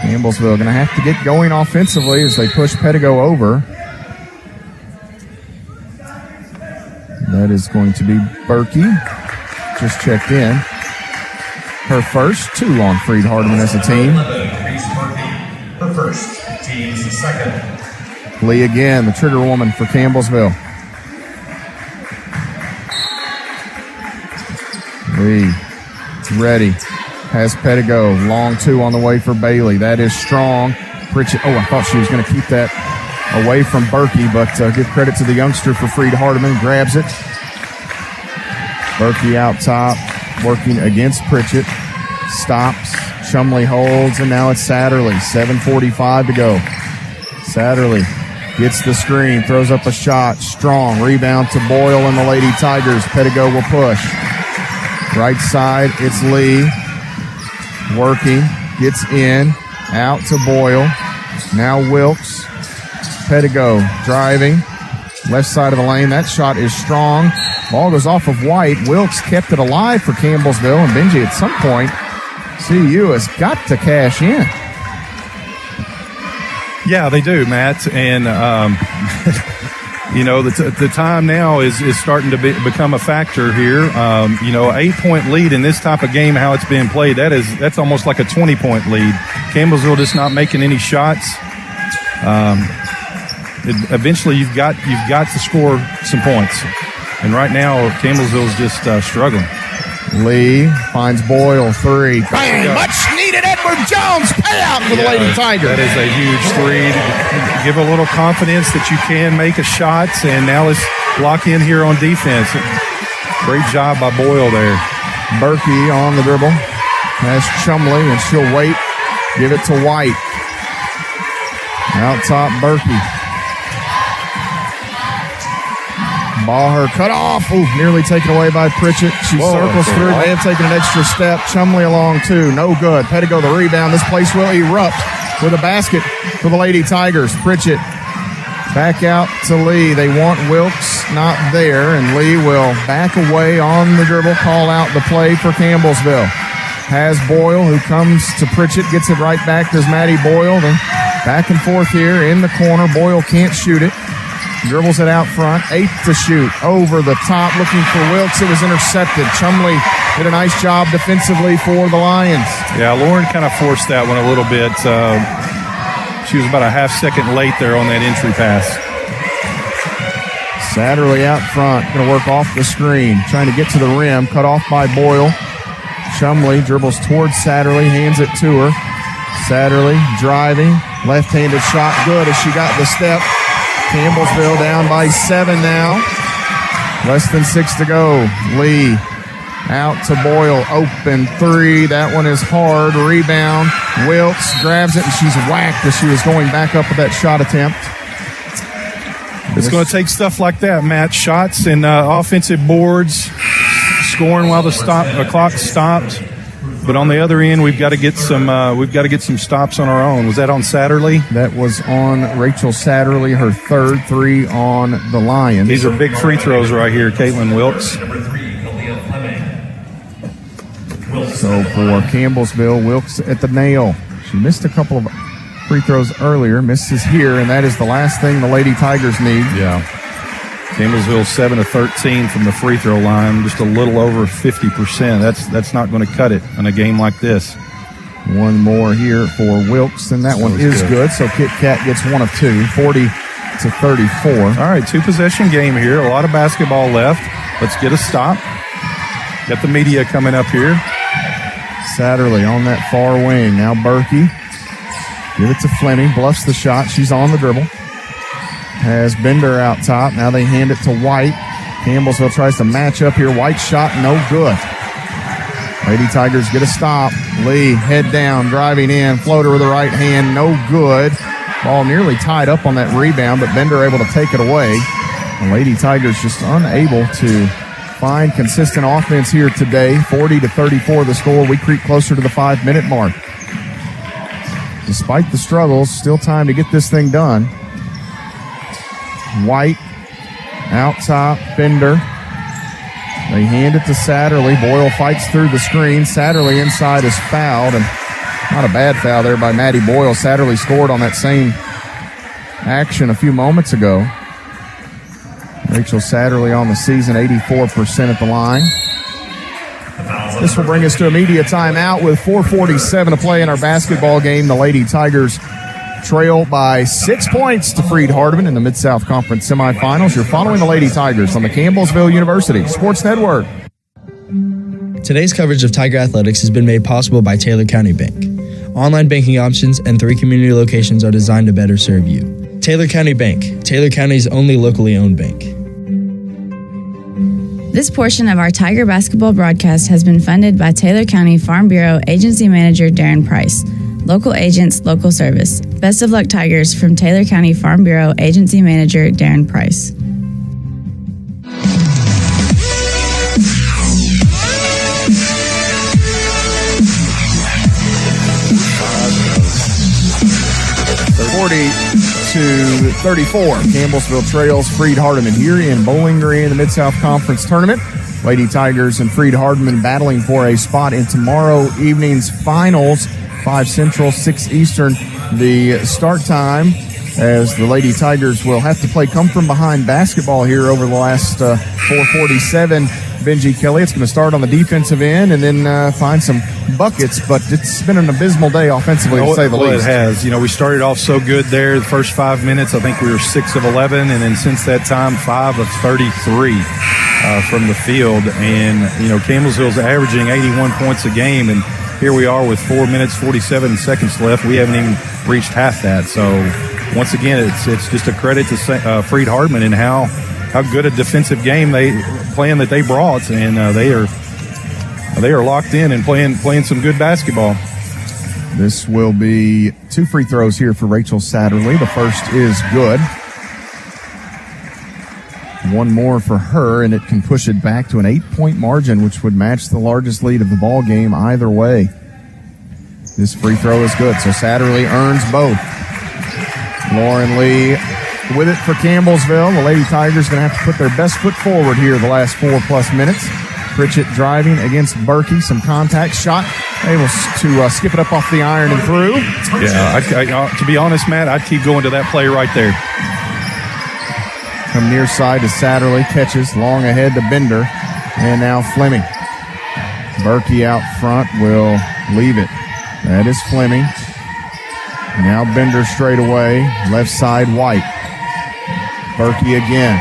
Campbellsville going to have to get going offensively as they push Pettigo over. That is going to be Berkey. Just checked in. Her first, 2 on Freed-Hardeman as a team. Her first. Team's second. Lee again, the trigger woman for Campbellsville. Lee ready. Has Pettigo. Long 2 on the way for Bailey. That is strong. Pritchett. I thought she was going to keep that away from Berkey, but give credit to the youngster for Freed-Hardeman. Grabs it. Berkey out top. Working against Pritchett. Stops. Chumley holds, and now it's Satterley. 7:45 to go. Satterley gets the screen. Throws up a shot. Strong. Rebound to Boyle and the Lady Tigers. Pettigo will push. Right side, it's Lee. Working, gets in, out to Boyle. Now Wilkes. Pettigo driving. Left side of the lane. That shot is strong. Ball goes off of White. Wilkes kept it alive for Campbellsville. And Benji, at some point, CU has got to cash in. Yeah, they do, Matt. And The time now is starting to become a factor here. 8-point lead in this type of game, how it's being played, that's almost like a 20-point lead. Campbellsville just not making any shots. Eventually, you've got to score some points, and right now Campbellsville's just struggling. Lee finds Boyle, three. Bang! Much needed Edward Jones payout for the Lady Tigers. That is a huge three. Give a little confidence that you can make a shot, and now let's lock in here on defense. Great job by Boyle there. Berkey on the dribble. Has Chumley, and she'll wait. Give it to White. Out top, Berkey. Baher cut off. Ooh, nearly taken away by Pritchett. She circles through. May have taken an extra step. Chumley along too. No good. Pettigo the rebound. This place will erupt with a basket for the Lady Tigers. Pritchett back out to Lee. They want Wilkes, not there, and Lee will back away on the dribble. Call out the play for Campbellsville. Has Boyle, who comes to Pritchett, gets it right back. Does Maddie Boyle. Then back and forth here in the corner. Boyle can't shoot it. Dribbles it out front. 8 to shoot. Over the top, looking for Wilkes. It was intercepted. Chumley did a nice job defensively for the Lions. Yeah, Lauren kind of forced that one a little bit. She was about a half second late there on that entry pass. Satterley out front. Going to work off the screen. Trying to get to the rim. Cut off by Boyle. Chumley dribbles towards Satterley. Hands it to her. Satterley driving. Left-handed shot. Good as she got the step. Campbellsville down by 7 now. Less than 6 to go. Lee out to Boyle. Open three. That one is hard. Rebound. Wilkes grabs it, and she's whacked as she was going back up with that shot attempt. It's going to take stuff like that, Matt. Shots and offensive boards. Scoring while the clock stopped. But on the other end, we've got to get some stops on our own. Was that on Satterley? That was on Rachel Satterley, her third three on the Lions. These are big free throws right here, Caitlin Wilkes. So for Campbellsville, Wilkes at the nail. She missed a couple of free throws earlier, misses here, and that is the last thing the Lady Tigers need. Yeah. Campbellsville 7 of 13 from the free throw line, just a little over 50%. That's not going to cut it in a game like this. One more here for Wilkes, and that one is good. So Kit Kat gets 1 of 2, 40-34. All right, 2-possession game here. A lot of basketball left. Let's get a stop. Got the media coming up here. Satterley on that far wing. Now Berkey. Give it to Fleming. Bluffs the shot. She's on the dribble. Has Bender out top. Now they hand it to White. Campbellsville tries to match up here. White shot, no good. Lady Tigers get a stop. Lee, head down, driving in. Floater with the right hand, no good. Ball nearly tied up on that rebound, but Bender able to take it away. The Lady Tigers just unable to find consistent offense here today. 40-34 the score. We creep closer to the 5-minute mark. Despite the struggles, still time to get this thing done. White out top, Bender. They hand it to Satterley. Boyle fights through the screen. Satterley inside is fouled, and not a bad foul there by Maddie Boyle. Satterley scored on that same action a few moments ago. Rachel Satterley on the season, 84% at the line. This will bring us to a media timeout with 4:47 to play in our basketball game. The Lady Tigers trail by 6 points to Freed-Hardeman in the Mid-South Conference semifinals. You're following the Lady Tigers on the Campbellsville University Sports Network. Today's coverage of Tiger Athletics has been made possible by Taylor County Bank. Online banking options and 3 community locations are designed to better serve you. Taylor County Bank, Taylor County's only locally owned bank. This portion of our Tiger basketball broadcast has been funded by Taylor County Farm Bureau Agency Manager Darren Price. Local agents, local service. Best of luck, Tigers, from Taylor County Farm Bureau Agency Manager Darren Price. To 34. Campbellsville trails Freed-Hardeman here in Bowling Green, the Mid-South Conference Tournament. Lady Tigers and Freed-Hardeman battling for a spot in tomorrow evening's finals. 5 Central, 6 Eastern. The start time as the Lady Tigers will have to play come-from-behind basketball here over the last 4:47. Benji Kelly, it's going to start on the defensive end and then find some buckets, but it's been an abysmal day offensively, to say the least. It has. We started off so good there. The first 5 minutes, I think we were 6 of 11, and then since that time, 5 of 33 from the field. And, Campbellsville's averaging 81 points a game, and here we are with 4 minutes, 47 seconds left. We haven't even reached half that. So, once again, it's just a credit to Freed-Hardeman and how good a defensive game plan that they brought, and they are locked in and playing some good basketball. This will be 2 free throws here for Rachel Satterley. The first is good. 1 more for her, and it can push it back to an 8-point margin, which would match the largest lead of the ball game either way. This free throw is good, so Satterley earns both. Lauren Lee with it for Campbellsville. The Lady Tigers going to have to put their best foot forward here the last 4+ minutes. Pritchett driving against Berkey. Some contact shot. Able to skip it up off the iron and through. Yeah, to be honest, Matt, I'd keep going to that play right there. Come near side to Satterley. Catches long ahead to Bender. And now Fleming. Berkey out front will leave it. That is Fleming. Now Bender straight away. Left side, White. Berkey again.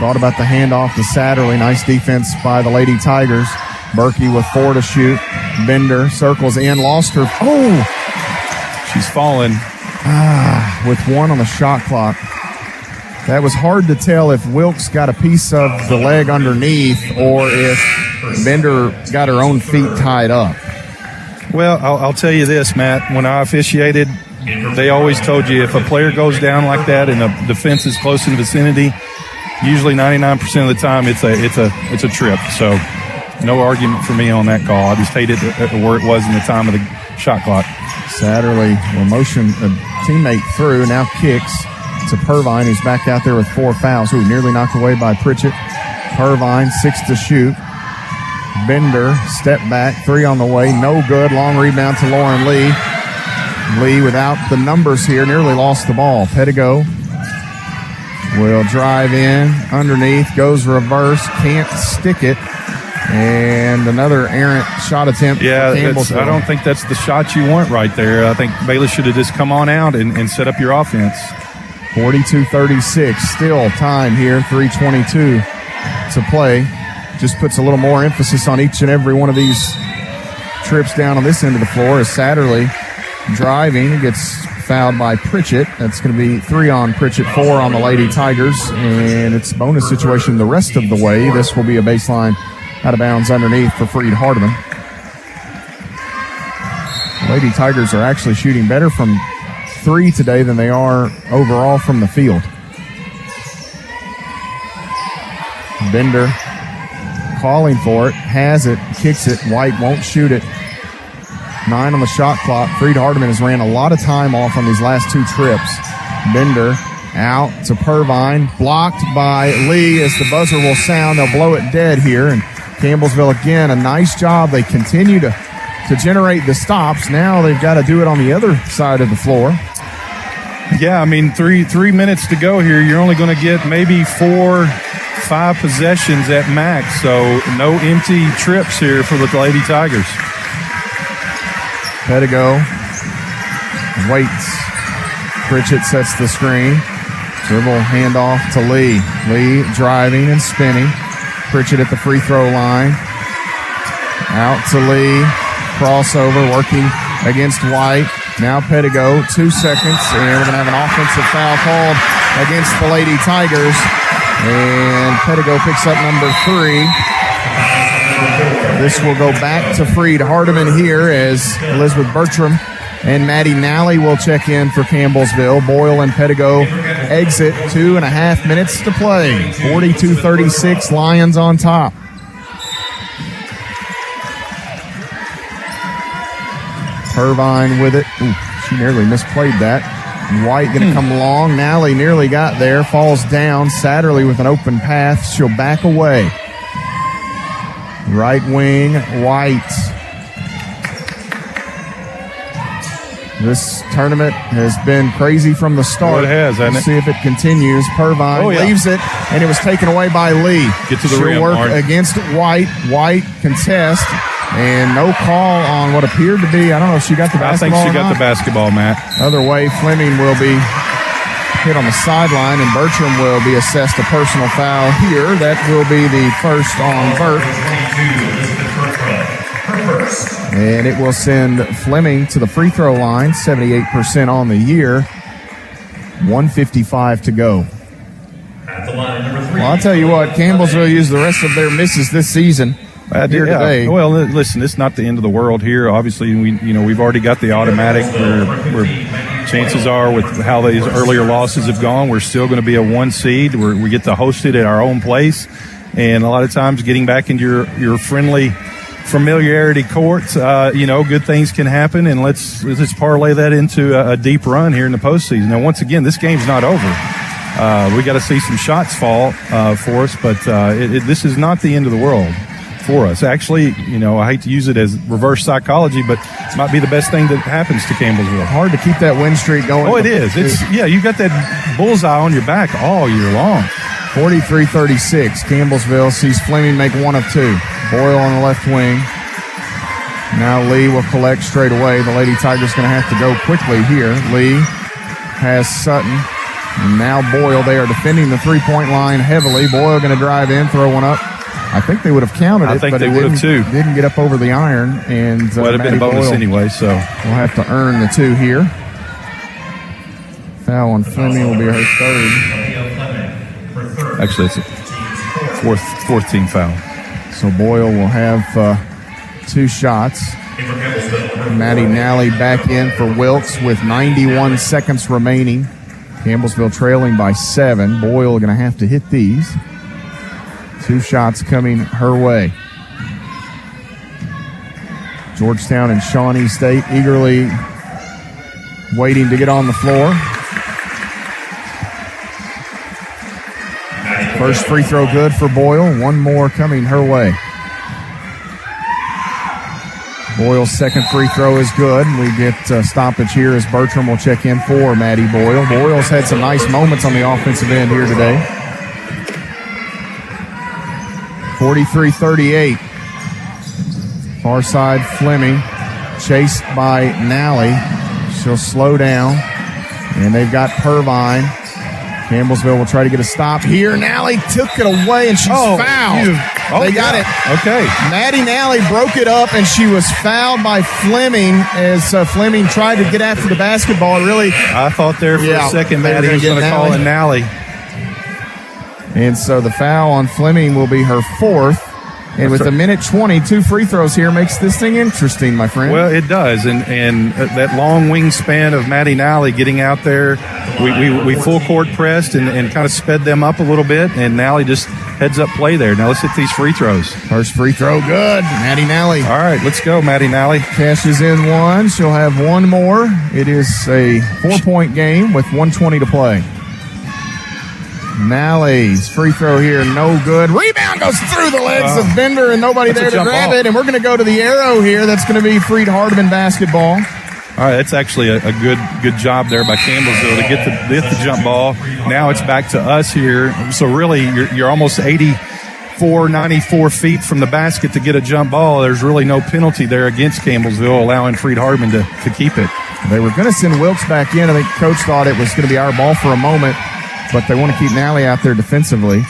Thought about the handoff to Satterley. Nice defense by the Lady Tigers. Berkey with 4 to shoot. Bender circles in. Lost her. Oh! She's fallen. With 1 on the shot clock. That was hard to tell if Wilkes got a piece of the leg underneath or if Bender got her own feet tied up. Well, I'll tell you this, Matt. When I officiated, they always told you if a player goes down like that and the defense is close in the vicinity, usually 99% of the time it's a trip. So no argument for me on that call. I just hated where it was in the time of the shot clock. Satterley will motion a teammate through, now kicks to Purvine, who's back out there with 4 fouls. Ooh, nearly knocked away by Pritchett. Purvine, 6 to shoot. Bender, step back, 3 on the way, no good. Long rebound to Lauren Lee. Lee without the numbers here, nearly lost the ball. Pettigo will drive in, underneath, goes reverse, can't stick it. And another errant shot attempt. Yeah, I don't think that's the shot you want right there. I think Baylor should have just come on out and set up your offense. 42-36, still time here, 3:22 to play. Just puts a little more emphasis on each and every one of these trips down on this end of the floor as Satterley driving, gets fouled by Pritchett. That's going to be 3 on Pritchett, 4 on the Lady Tigers, and it's a bonus situation the rest of the way. This will be a baseline out of bounds underneath for Freed-Hardeman. Lady Tigers are actually shooting better from 3 today than they are overall from the field. Bender calling for it, has it, kicks it. White won't shoot it. 9 on the shot clock. Freed-Hardeman has ran a lot of time off on these last 2 trips. Bender out to Purvine, blocked by Lee as the buzzer will sound. They'll blow it dead here. And Campbellsville again, a nice job. They continue to generate the stops. Now they've got to do it on the other side of the floor. Yeah, I mean, three minutes to go here. You're only going to get maybe 4-5 possessions at max, so no empty trips here for the Lady Tigers. Pettigo waits. Pritchett sets the screen. Dribble handoff to Lee. Lee driving and spinning. Pritchett at the free throw line. Out to Lee. Crossover working against White. Now Pettigo, 2 seconds, and we're going to have an offensive foul called against the Lady Tigers. And Pettigo picks up number 3. This will go back to Freed-Hardeman here as Elizabeth Bertram and Maddie Nally will check in for Campbellsville. Boyle and Pettigo exit. 2.5 minutes to play. 42-36, Lions on top. Purvine with it. Ooh, she nearly misplayed that. White going to come long. Nally nearly got there. Falls down. Satterley with an open path. She'll back away. Right wing, White. This tournament has been crazy from the start. Well, it has, hasn't it? Let's see if it continues. Purvine leaves it, and it was taken away by Lee. Get to the She'll rim, work Mark. against White. White contest, and no call on what appeared to be, I don't know if she got the I basketball think she got or the basketball, Matt. Other way, Fleming will be hit on the sideline, and Bertram will be assessed a personal foul here. That will be the first on Burt. And it will send Fleming to the free throw line, 78% on the year, 1:55 to go. Well, I'll tell you what, Campbellsville used the rest of their misses this season here today. Well, listen, it's not the end of the world here. Obviously, we've already got the automatic. We're chances are, with how these earlier losses have gone, we're still going to be a 1 seed. We get to host it at our own place, and a lot of times getting back into your friendly familiarity courts, good things can happen, and let's parlay that into a deep run here in the postseason. Now, once again, this game's not over. We got to see some shots fall for us, but this is not the end of the world for us. Actually, I hate to use it as reverse psychology, but it might be the best thing that happens to Campbellsville. Hard to keep that win streak going. Oh, it is. You got that bullseye on your back all year long. 43-36. Campbellsville sees Fleming make 1 of 2. Boyle on the left wing. Now Lee will collect straight away. The Lady Tigers going to have to go quickly here. Lee has Sutton. And now Boyle. They are defending the three-point line heavily. Boyle going to drive in, throw one up. I think they would have counted it, but they would have too. Didn't get up over the iron. And would have been a bonus Boyle anyway, so we'll have to earn the 2 here. Foul on Fleming will be her third. Actually, it's a fourth team foul. So Boyle will have 2 shots. Maddie Nally back in for Wilkes with 91 seconds remaining. Campbellsville trailing by 7. Boyle going to have to hit these. 2 shots coming her way. Georgetown and Shawnee State eagerly waiting to get on the floor. First free throw good for Boyle. 1 more coming her way. Boyle's second free throw is good. We get stoppage here as Bertram will check in for Maddie Boyle. Boyle's had some nice moments on the offensive end here today. 43-38. Far side Fleming, chased by Nally. She'll slow down, and they've got Purvine. Campbellsville will try to get a stop here. Nally took it away, and she's fouled. They got it. Okay. Maddie Nally broke it up, and she was fouled by Fleming as Fleming tried to get after the basketball. I thought there for a second Maddie was going to call it Nally. And so the foul on Fleming will be her 4th. And with a minute 20, 2 free throws here makes this thing interesting, my friend. Well, it does. And that long wingspan of Maddie Nally getting out there, we full court pressed and kind of sped them up a little bit, and Nally just heads up play there. Now let's hit these free throws. First free throw, good. Maddie Nally. All right, let's go, Maddie Nally. Cashes in 1. She'll have 1 more. It is a 4-point game with 1:20 to play. Nally's free throw here, no good. Rebound goes through the legs of Bender, and nobody there to grab it. And we're going to go to the arrow here. That's going to be Freed-Hardeman basketball. All right, that's actually a good job there by Campbellsville to get the jump ball. Now it's back to us here. So really, you're almost 94 feet from the basket to get a jump ball. There's really no penalty there against Campbellsville, allowing Freed-Hardeman to keep it. They were going to send Wilkes back in. I think Coach thought it was going to be our ball for a moment, but they want to keep Nally out there defensively.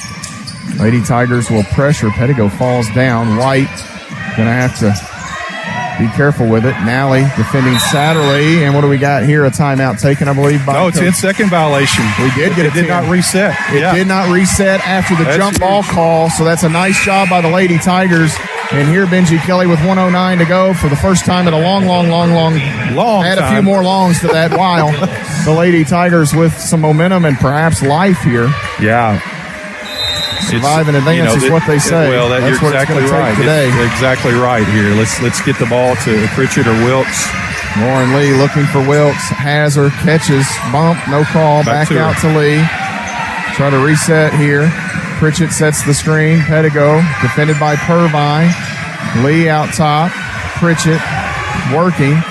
Lady Tigers will pressure. Pettigo falls down. White going to have to be careful with it. Nally defending Satterley. And what do we got here? A timeout taken, I believe, by 10-second violation. We did get it. It did not reset. It did not reset after the jump ball call, so that's a nice job by the Lady Tigers. And here Benji Kelly with 1:09 to go for the first time in a long add a few more longs to that while. The Lady Tigers with some momentum and perhaps life here. Yeah. Survive and advance is what they say. Well, that's you're what exactly it's right. Today. It's exactly right here. Let's get the ball to Pritchett or Wilkes. Lauren Lee looking for Wilkes. Has her, catches, bump, no call. Back out to Lee. Try to reset here. Pritchett sets the screen. Pettigo defended by Purvine. Lee out top. Pritchett working.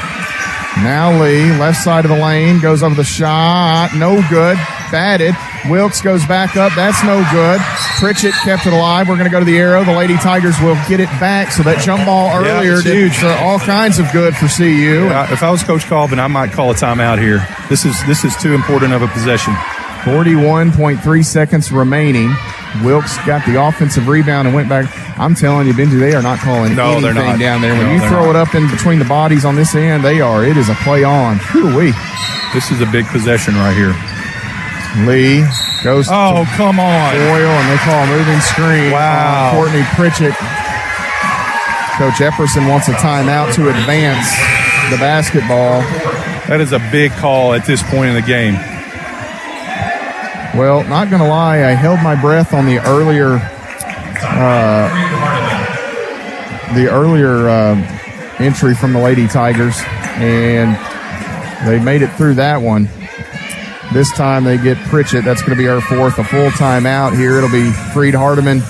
Now Lee, left side of the lane, goes over the shot. No good. Batted. Wilkes goes back up. That's no good. Pritchett kept it alive. We're going to go to the arrow. The Lady Tigers will get it back. So that jump ball earlier did all kinds of good for CU. Yeah, if I was Coach Colvin, I might call a timeout here. This is too important of a possession. 41.3 seconds remaining. Wilkes got the offensive rebound and went back. I'm telling you, Benji, they are not calling anything down there. When you throw it up in between the bodies on this end, it is a play on. Whew-wee. This is a big possession right here. Lee goes come on. Boyle, and they call a moving screen. Wow. Courtney Pritchett. Coach Epperson wants a timeout to advance the basketball. That is a big call at this point in the game. Well, not going to lie, I held my breath on the earlier entry from the Lady Tigers, and they made it through that one. This time they get Pritchett. That's going to be our fourth, a full timeout here. It'll be Freed-Hardeman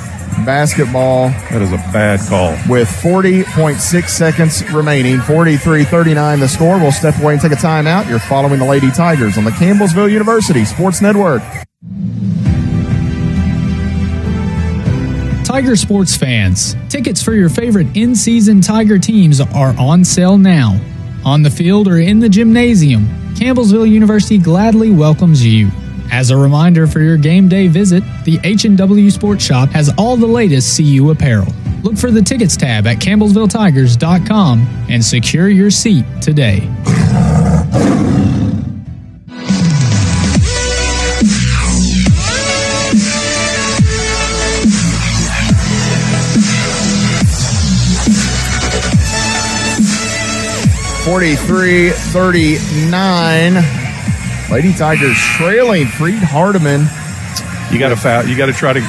basketball. That is a bad call. With 40.6 seconds remaining, 43-39 the score. We'll step away and take a timeout. You're following the Lady Tigers on the Campbellsville University Sports Network. Tiger sports fans, tickets for your favorite in-season Tiger teams are on sale now. On the field or in the gymnasium, Campbellsville University gladly welcomes you. As a reminder for your game day visit, the H&W Sports Shop has all the latest CU apparel. Look for the tickets tab at campbellsvilletigers.com and secure your seat today. (43-39). Lady Tigers trailing Freed-Hardeman. You got to foul. You got to try to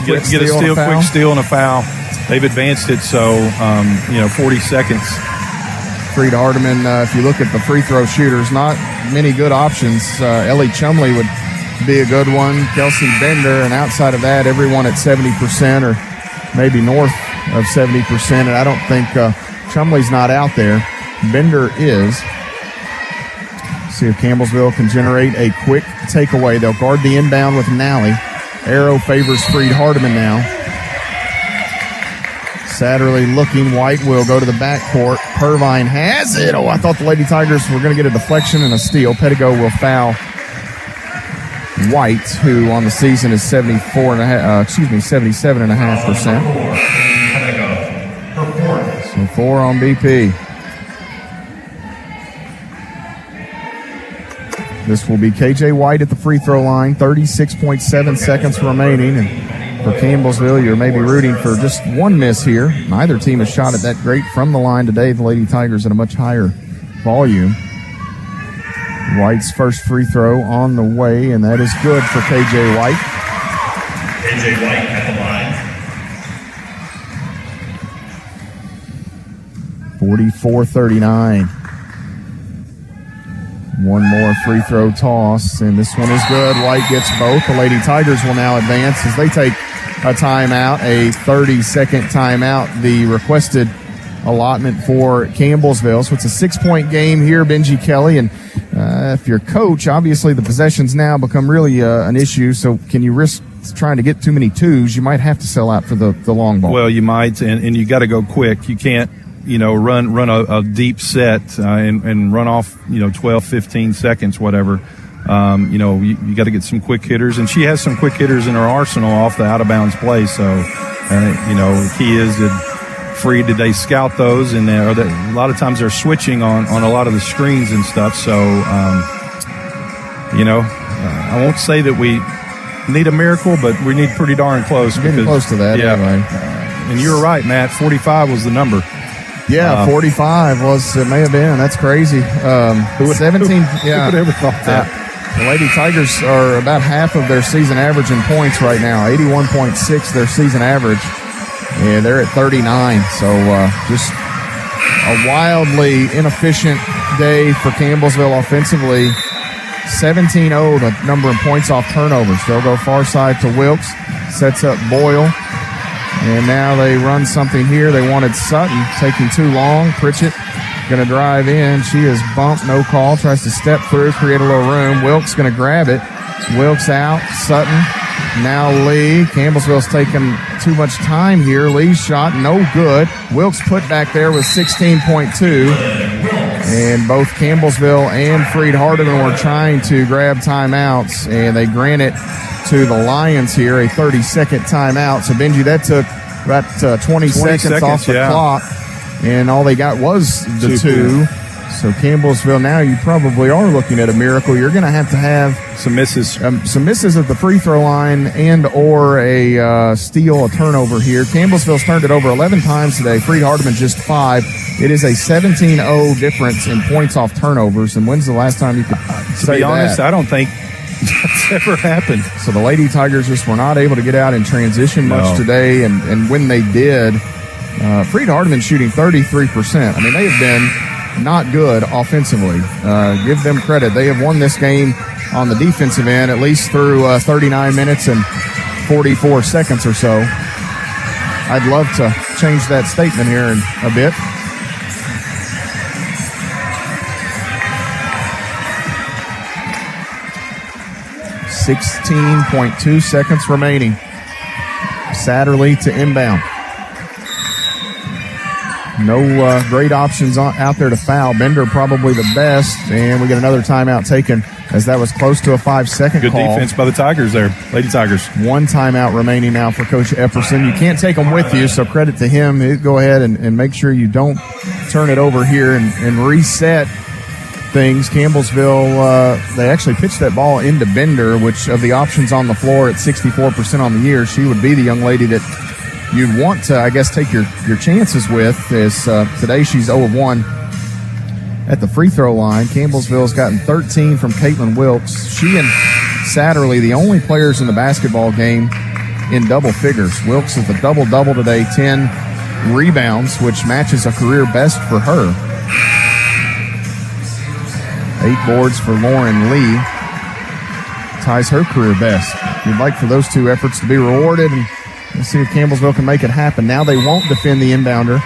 get a steal, quick steal, and a foul. They've advanced it, so 40 seconds. Freed-Hardeman. If you look at the free throw shooters, not many good options. Ellie Chumley would be a good one. Kelsey Bender, and outside of that, everyone at 70% or maybe north of 70%. And I don't think Chumley's not out there. Bender is. See if Campbellsville can generate a quick takeaway. They'll guard the inbound with Nally. Arrow favors Freed-Hardeman now. Satterley looking. White will go to the backcourt. Purvine has it. I thought the Lady Tigers were going to get a deflection and a steal. Pettigo will foul White, who on the season is 77.5%. So 4 on BP. This will be KJ White at the free throw line. 36.7 seconds remaining. And for Campbellsville, you're maybe rooting for just one miss here. Neither team has shot it that great from the line today. The Lady Tigers at a much higher volume. White's first free throw on the way, and that is good for KJ White. KJ White at the line. 44-39. One more free throw toss, and this one is good. White gets both. The Lady Tigers will now advance as they take a timeout, a 30-second timeout, the requested allotment for Campbellsville. So it's a 6-point game here, Benji Kelly, and if you're coach, obviously the possessions now become really an issue. So can you risk trying to get too many twos? You might have to sell out for the long ball. Well, you might, and you got to go quick. You can't, run a deep set and run off, 12, 15 seconds, whatever. You got to get some quick hitters, and she has some quick hitters in her arsenal off the out-of-bounds play. So, the key is that Freed, did they scout those? And a lot of times they're switching on a lot of the screens and stuff. So, I won't say that we need a miracle, but we need pretty darn close. Getting close to that, anyway. And you were right, Matt. 45 was the number. Yeah, 45 it may have been. That's crazy. 17. Who would have ever thought that? The Lady Tigers are about half of their season average in points right now. 81.6 their season average. Yeah, they're at 39. So just a wildly inefficient day for Campbellsville offensively. 17-0 the number of points off turnovers. They'll go far side to Wilkes. Sets up Boyle. And now they run something here. They wanted Sutton taking too long. Pritchett going to drive in. She is bumped, no call. Tries to step through, create a little room. Wilkes going to grab it. Wilkes out. Sutton. Now Lee. Campbellsville's taking too much time here. Lee's shot, no good. Wilkes put back there with 16.2. And both Campbellsville and Freed-Hardeman were trying to grab timeouts, and they grant it to the Lions here, a 30-second timeout. So, Benji, that took about 20 seconds off the clock, and all they got was the two. So Campbellsville, now you probably are looking at a miracle. You're going to have some misses at the free throw line and or a steal, a turnover here. Campbellsville's turned it over 11 times today. Freed-Hardeman just 5. It is a 17-0 difference in points off turnovers. And when's the last time you could say that? To be honest, I don't think that's ever happened. So the Lady Tigers just were not able to get out in transition much today. And when they did, Freed-Hardeman shooting 33%. I mean, they have been not good offensively. Give them credit. They have won this game on the defensive end, at least through 39 minutes and 44 seconds or so. I'd love to change that statement here in a bit. .2 seconds remaining. Satterley to inbound. No great options out there to foul. Bender probably the best, and we get another timeout taken as that was close to a 5-second Good call. defense by the Tigers there, Lady Tigers. One timeout remaining now for Coach Epperson. You can't take them with you, so credit to him. He'll go ahead and make sure you don't turn it over here and reset things. Campbellsville, they actually pitched that ball into Bender, which of the options on the floor at 64% on the year, she would be the young lady that you'd want to, I guess, take your chances with. Is today she's 0 of 1 at the free throw line. Campbellsville's gotten 13 from Caitlin Wilkes. She and Satterley, the only players in the basketball game in double figures. Wilkes is a double-double today, 10 rebounds, which matches a career best for her. 8 boards for Lauren Lee. Ties her career best. You'd like for those two efforts to be rewarded, and we'll see if Campbellsville can make it happen. Now they won't defend the inbounder.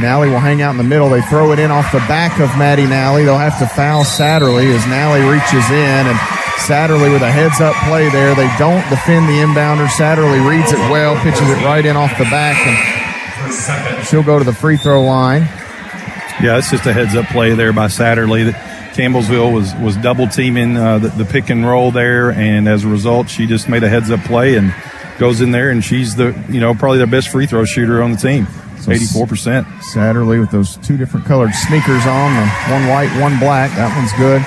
Nally will hang out in the middle. They throw it in off the back of Maddie Nally. They'll have to foul Satterley as Nally reaches in, and Satterley with a heads-up play there. They don't defend the inbounder. Satterley reads it well, pitches it right in off the back, and she'll go to the free throw line. Yeah, it's just a heads-up play there by Satterley. That Campbellsville was double-teaming the pick and roll there, and as a result, she just made a heads-up play and goes in there, and she's probably their best free throw shooter on the team. So 84%. Satterley with those two different colored sneakers on, one white, one black. That one's good.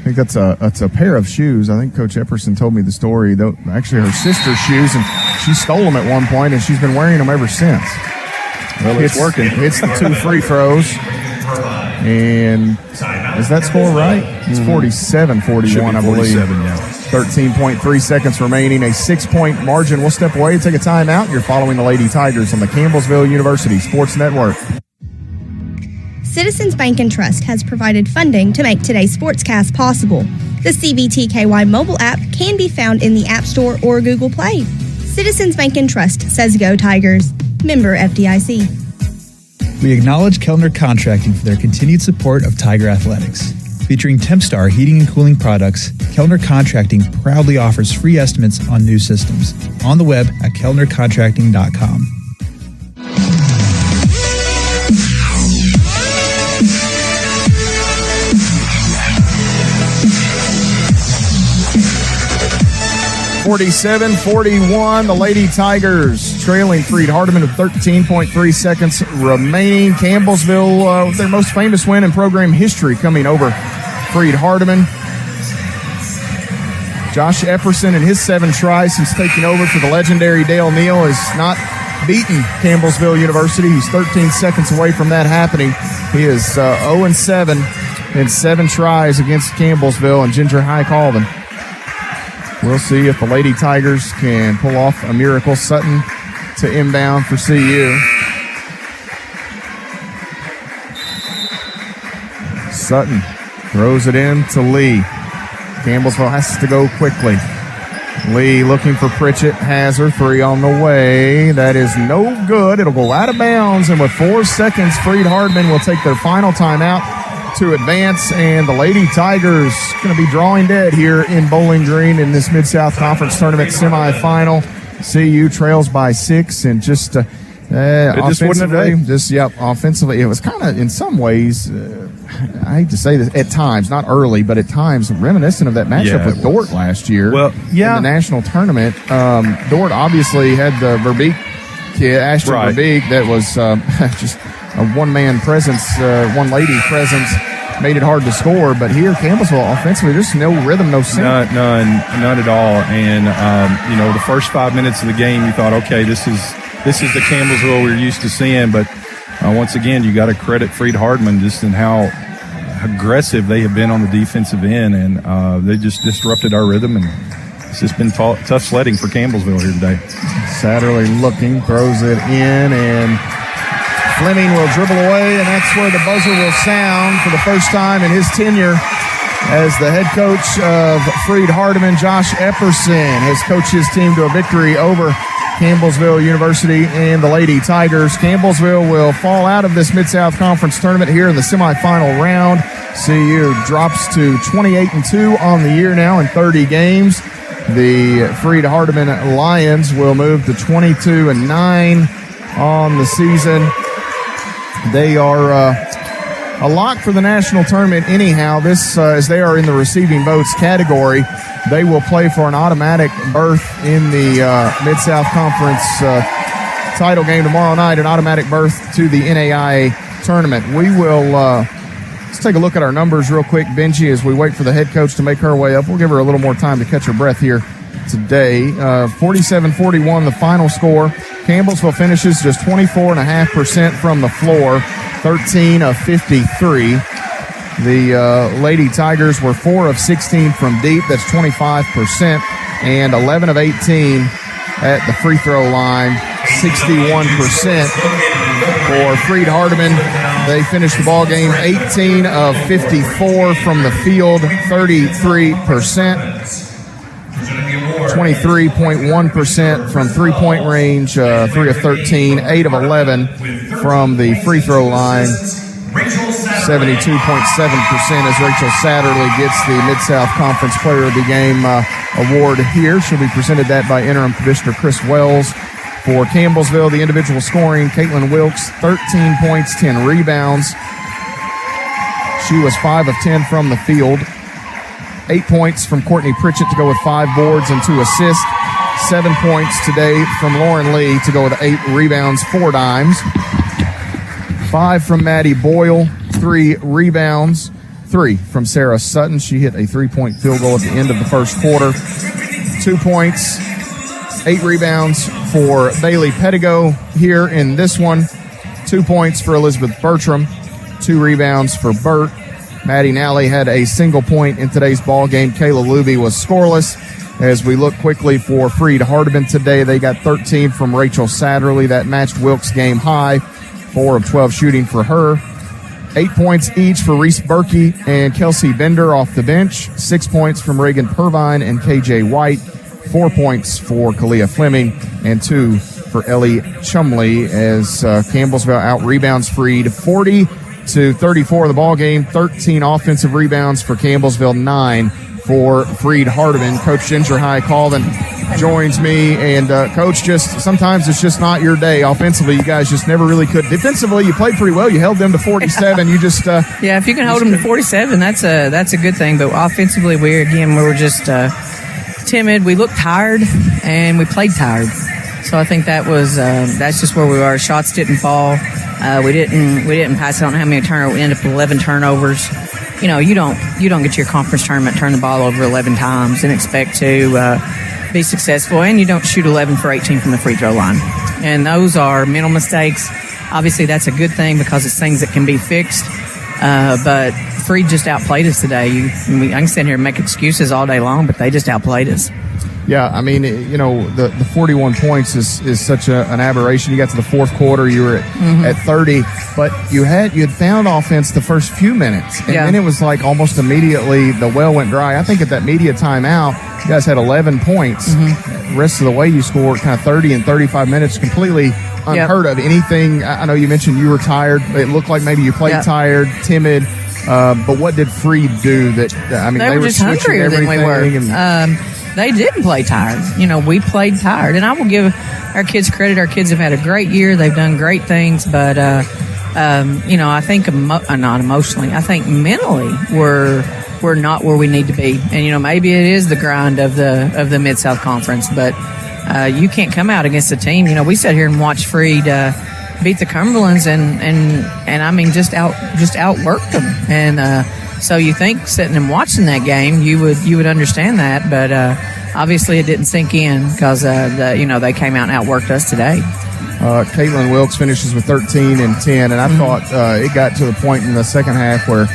I think that's a pair of shoes. I think Coach Epperson told me the story. Actually, her sister's shoes, and she stole them at one point, and she's been wearing them ever since. Well, it's working. Hits the 2 free throws. And is that score right? It's 47-41, I believe. 47, yeah. 13.3 seconds remaining, a 6-point margin. We'll step away and take a timeout. You're following the Lady Tigers on the Campbellsville University Sports Network. Citizens Bank and Trust has provided funding to make today's sportscast possible. The CVTKY mobile app can be found in the App Store or Google Play. Citizens Bank and Trust says go Tigers. Member FDIC. We acknowledge Kellner Contracting for their continued support of Tiger Athletics. Featuring Tempstar heating and cooling products, Kellner Contracting proudly offers free estimates on new systems. On the web at kellnercontracting.com. (47-41), the Lady Tigers trailing Freed-Hardeman with 13.3 seconds remaining. Campbellsville, their most famous win in program history, coming over Freed-Hardeman. Josh Epperson and his 7 tries since taking over for the legendary Dale Neal has not beaten Campbellsville University. He's 13 seconds away from that happening. He is 0-7 in 7 tries against Campbellsville and Ginger High Colvin. We'll see if the Lady Tigers can pull off a miracle. Sutton to inbound for CU. Sutton throws it in to Lee. Campbellsville has to go quickly. Lee looking for Pritchett, has her, 3 on the way. That is no good. It'll go out of bounds, and with 4 seconds, Freed-Hardeman will take their final timeout to advance, and the Lady Tigers going to be drawing dead here in Bowling Green in this Mid-South Conference Tournament semifinal. CU trails by 6, and just it just wasn't a day. Offensively, it was kind of, in some ways, I hate to say this, at times, not early, but at times, reminiscent of that matchup with Dort last year in the national tournament. Dort obviously had the Verbeek kid, Ashton Verbeek, that was just a one-man presence, one lady presence, made it hard to score. But here, Campbellsville offensively, there's no rhythm, no sync. None at all. And, the first 5 minutes of the game, you thought, okay, this is the Campbellsville we're used to seeing. But once again, you got to credit Freed-Hardeman just in how aggressive they have been on the defensive end. And they just disrupted our rhythm. And it's just been tough sledding for Campbellsville here today. Satterley looking, throws it in, and Fleming will dribble away, and that's where the buzzer will sound for the first time in his tenure as the head coach of Freed-Hardeman. Josh Epperson has coached his team to a victory over Campbellsville University and the Lady Tigers. Campbellsville will fall out of this Mid-South Conference tournament here in the semifinal round. CU drops to 28-2 on the year now in 30 games. The Freed-Hardeman Lions will move to 22-9 on the season. They are a lock for the national tournament anyhow. This, as they are in the receiving votes category, they will play for an automatic berth in the Mid-South Conference title game tomorrow night, an automatic berth to the NAIA tournament. We will let's take a look at our numbers real quick, Benji, as we wait for the head coach to make her way up. We'll give her a little more time to catch her breath here today. 47-41 the final score. Campbellsville finishes just 24.5% from the floor, 13 of 53. The Lady Tigers were 4 of 16 from deep. That's 25%, and 11 of 18 at the free throw line, 61%. For Freed-Hardeman, they finished the ball game 18 of 54 from the field, 33%. 23.1% from three-point range, 3 of 13, 8 of 11 from the free throw line, 72.7% as Rachel Satterley gets the Mid-South Conference Player of the Game award here. She'll be presented that by interim commissioner Chris Wells. For Campbellsville, the individual scoring, Caitlin Wilkes, 13 points, 10 rebounds. She was 5 of 10 from the field. 8 points from Courtney Pritchett to go with 5 boards and 2 assists. 7 points today from Lauren Lee to go with 8 rebounds, 4 dimes. 5 from Maddie Boyle, 3 rebounds. 3 from Sarah Sutton. She hit a 3-point field goal at the end of the first quarter. 2 points, 8 rebounds for Bailey Pettigo here in this one. 2 points for Elizabeth Bertram. 2 rebounds for Burt. Maddie Nally had a single point in today's ball game. Kayla Luby was scoreless. As we look quickly for Freed-Hardeman today, they got 13 from Rachel Satterley. That matched Wilkes' game high, 4 of 12 shooting for her. 8 points each for Reese Berkey and Kelsey Bender off the bench. 6 points from Reagan Purvine and KJ White. 4 points for Kalia Fleming and 2 for Ellie Chumley as Campbellsville out-rebounds Freed 40-34 the ball game. 13 offensive rebounds for Campbellsville, 9 for Freed-Hardeman. Coach Ginger High Colvin joins me, and Coach, just sometimes it's just not your day. Offensively, you guys just never really could. Defensively, you played pretty well. You held them to 47. You just yeah, if you can hold them to 47, that's a good thing. But offensively, we were just timid. We looked tired, and we played tired. So I think that's just where we were. Shots didn't fall. We didn't pass. I don't know how many turnovers. We ended up with 11 turnovers. You know, you don't get to your conference tournament, turn the ball over 11 times, and expect to be successful. And you don't shoot 11 for 18 from the free throw line. And those are mental mistakes. Obviously, that's a good thing because it's things that can be fixed. But Freed just outplayed us today. I can sit here and make excuses all day long, but they just outplayed us. Yeah, I mean, the 41 points is such an aberration. You got to the fourth quarter, you were at 30, but you had found offense the first few minutes, and then it was like almost immediately the well went dry. I think at that media timeout, you guys had 11 points. The rest of the way you scored kind of 30 and 35 minutes, completely unheard of. Anything? I know you mentioned you were tired. It looked like maybe you played tired, timid. But what did Freed do? They were just switching hungrier than we were. They didn't play tired. We played tired. And I will give our kids credit. Our kids have had a great year. They've done great things. But, I think not emotionally. I think mentally we're not where we need to be. And, maybe it is the grind of the Mid-South Conference. But you can't come out against a team. We sat here and watched Freed beat the Cumberlands and I mean, just outworked them. And so you think sitting and watching that game, you would understand that, but obviously it didn't sink in because they came out and outworked us today. Caitlin Wilkes finishes with 13 and 10, and I thought it got to the point in the second half where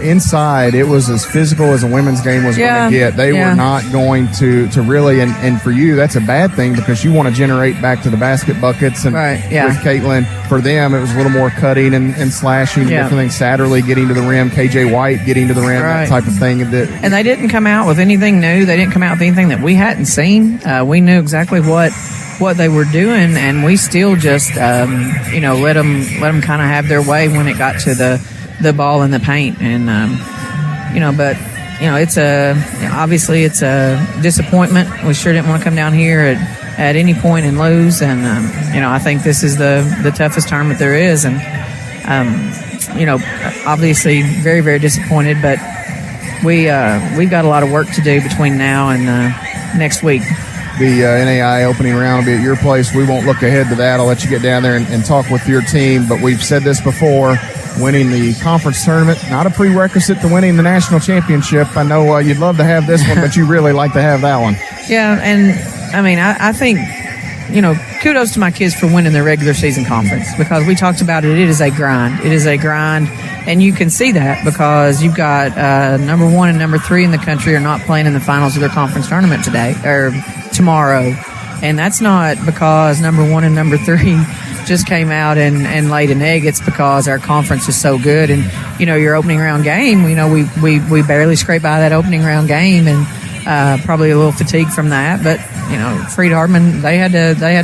inside it was as physical as a women's game was going to get. They were not going to really, and for you that's a bad thing because you want to generate back to the basket buckets. And with Caitlin, for them it was a little more cutting and slashing, different things. Satterley getting to the rim, KJ White getting to the rim, that type of thing. And they didn't come out with anything new. They didn't come out with anything that we hadn't seen. We knew exactly what they were doing, and we still just let them kind of have their way when it got to the ball in the paint. And it's obviously it's a disappointment. We sure didn't want to come down here at any point and lose. And I think this is the toughest tournament there is. And obviously very, very disappointed. But we've got a lot of work to do between now and next week. The NAI opening round will be at your place. We won't look ahead to that. I'll let you get down there and talk with your team. But we've said this before, winning the conference tournament, not a prerequisite to winning the national championship. I know you'd love to have this one, but you really like to have that one. Yeah, and I mean, I think, kudos to my kids for winning their regular season conference because we talked about it. It is a grind. It is a grind, and you can see that because you've got number 1 and number 3 in the country are not playing in the finals of their conference tournament today or tomorrow. And that's not because number 1 and number 3 just came out and laid an egg. It's because our conference is so good. And, your opening round game, we barely scraped by that opening round game and probably a little fatigue from that. But, Freed-Hardeman, they had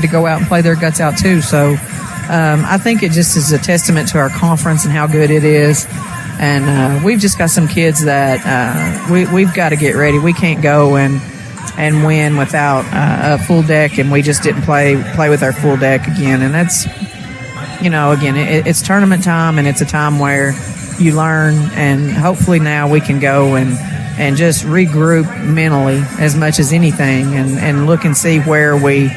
to go out and play their guts out too. So I think it just is a testament to our conference and how good it is. And we've just got some kids that we've got to get ready. We can't go and win without a full deck, and we just didn't play with our full deck again. And that's, it's tournament time, and it's a time where you learn, and hopefully now we can go and just regroup mentally as much as anything and look and see where we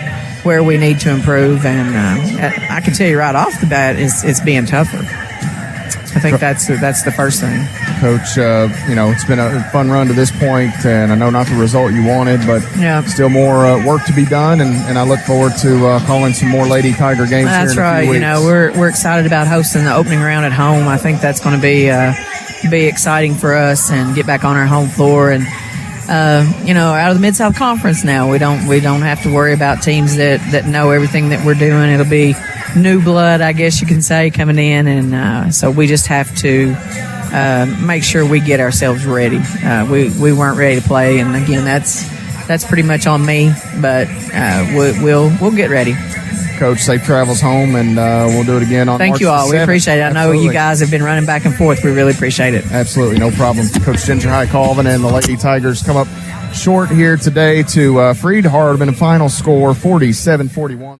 need to improve. And I can tell you right off the bat, it's being tougher. I think that's the first thing. Coach, it's been a fun run to this point, and I know not the result you wanted, but still more work to be done, and I look forward to calling some more Lady Tiger games here in a few weeks. That's right. We're excited about hosting the opening round at home. I think that's going to be exciting for us and get back on our home floor. And out of the Mid-South Conference now, we don't have to worry about teams that know everything that we're doing. It'll be new blood, I guess you can say, coming in, and so we just have to make sure we get ourselves ready. We weren't ready to play, and again, that's pretty much on me. But we'll get ready. Coach, safe travels home, and we'll do it again on March 7th. Thank you all. We appreciate it. I know you guys have been running back and forth. We really appreciate it. Absolutely, no problem. Coach Ginger High Colvin and the Lady Tigers come up short here today to Freed-Hardeman. A final score 47-41.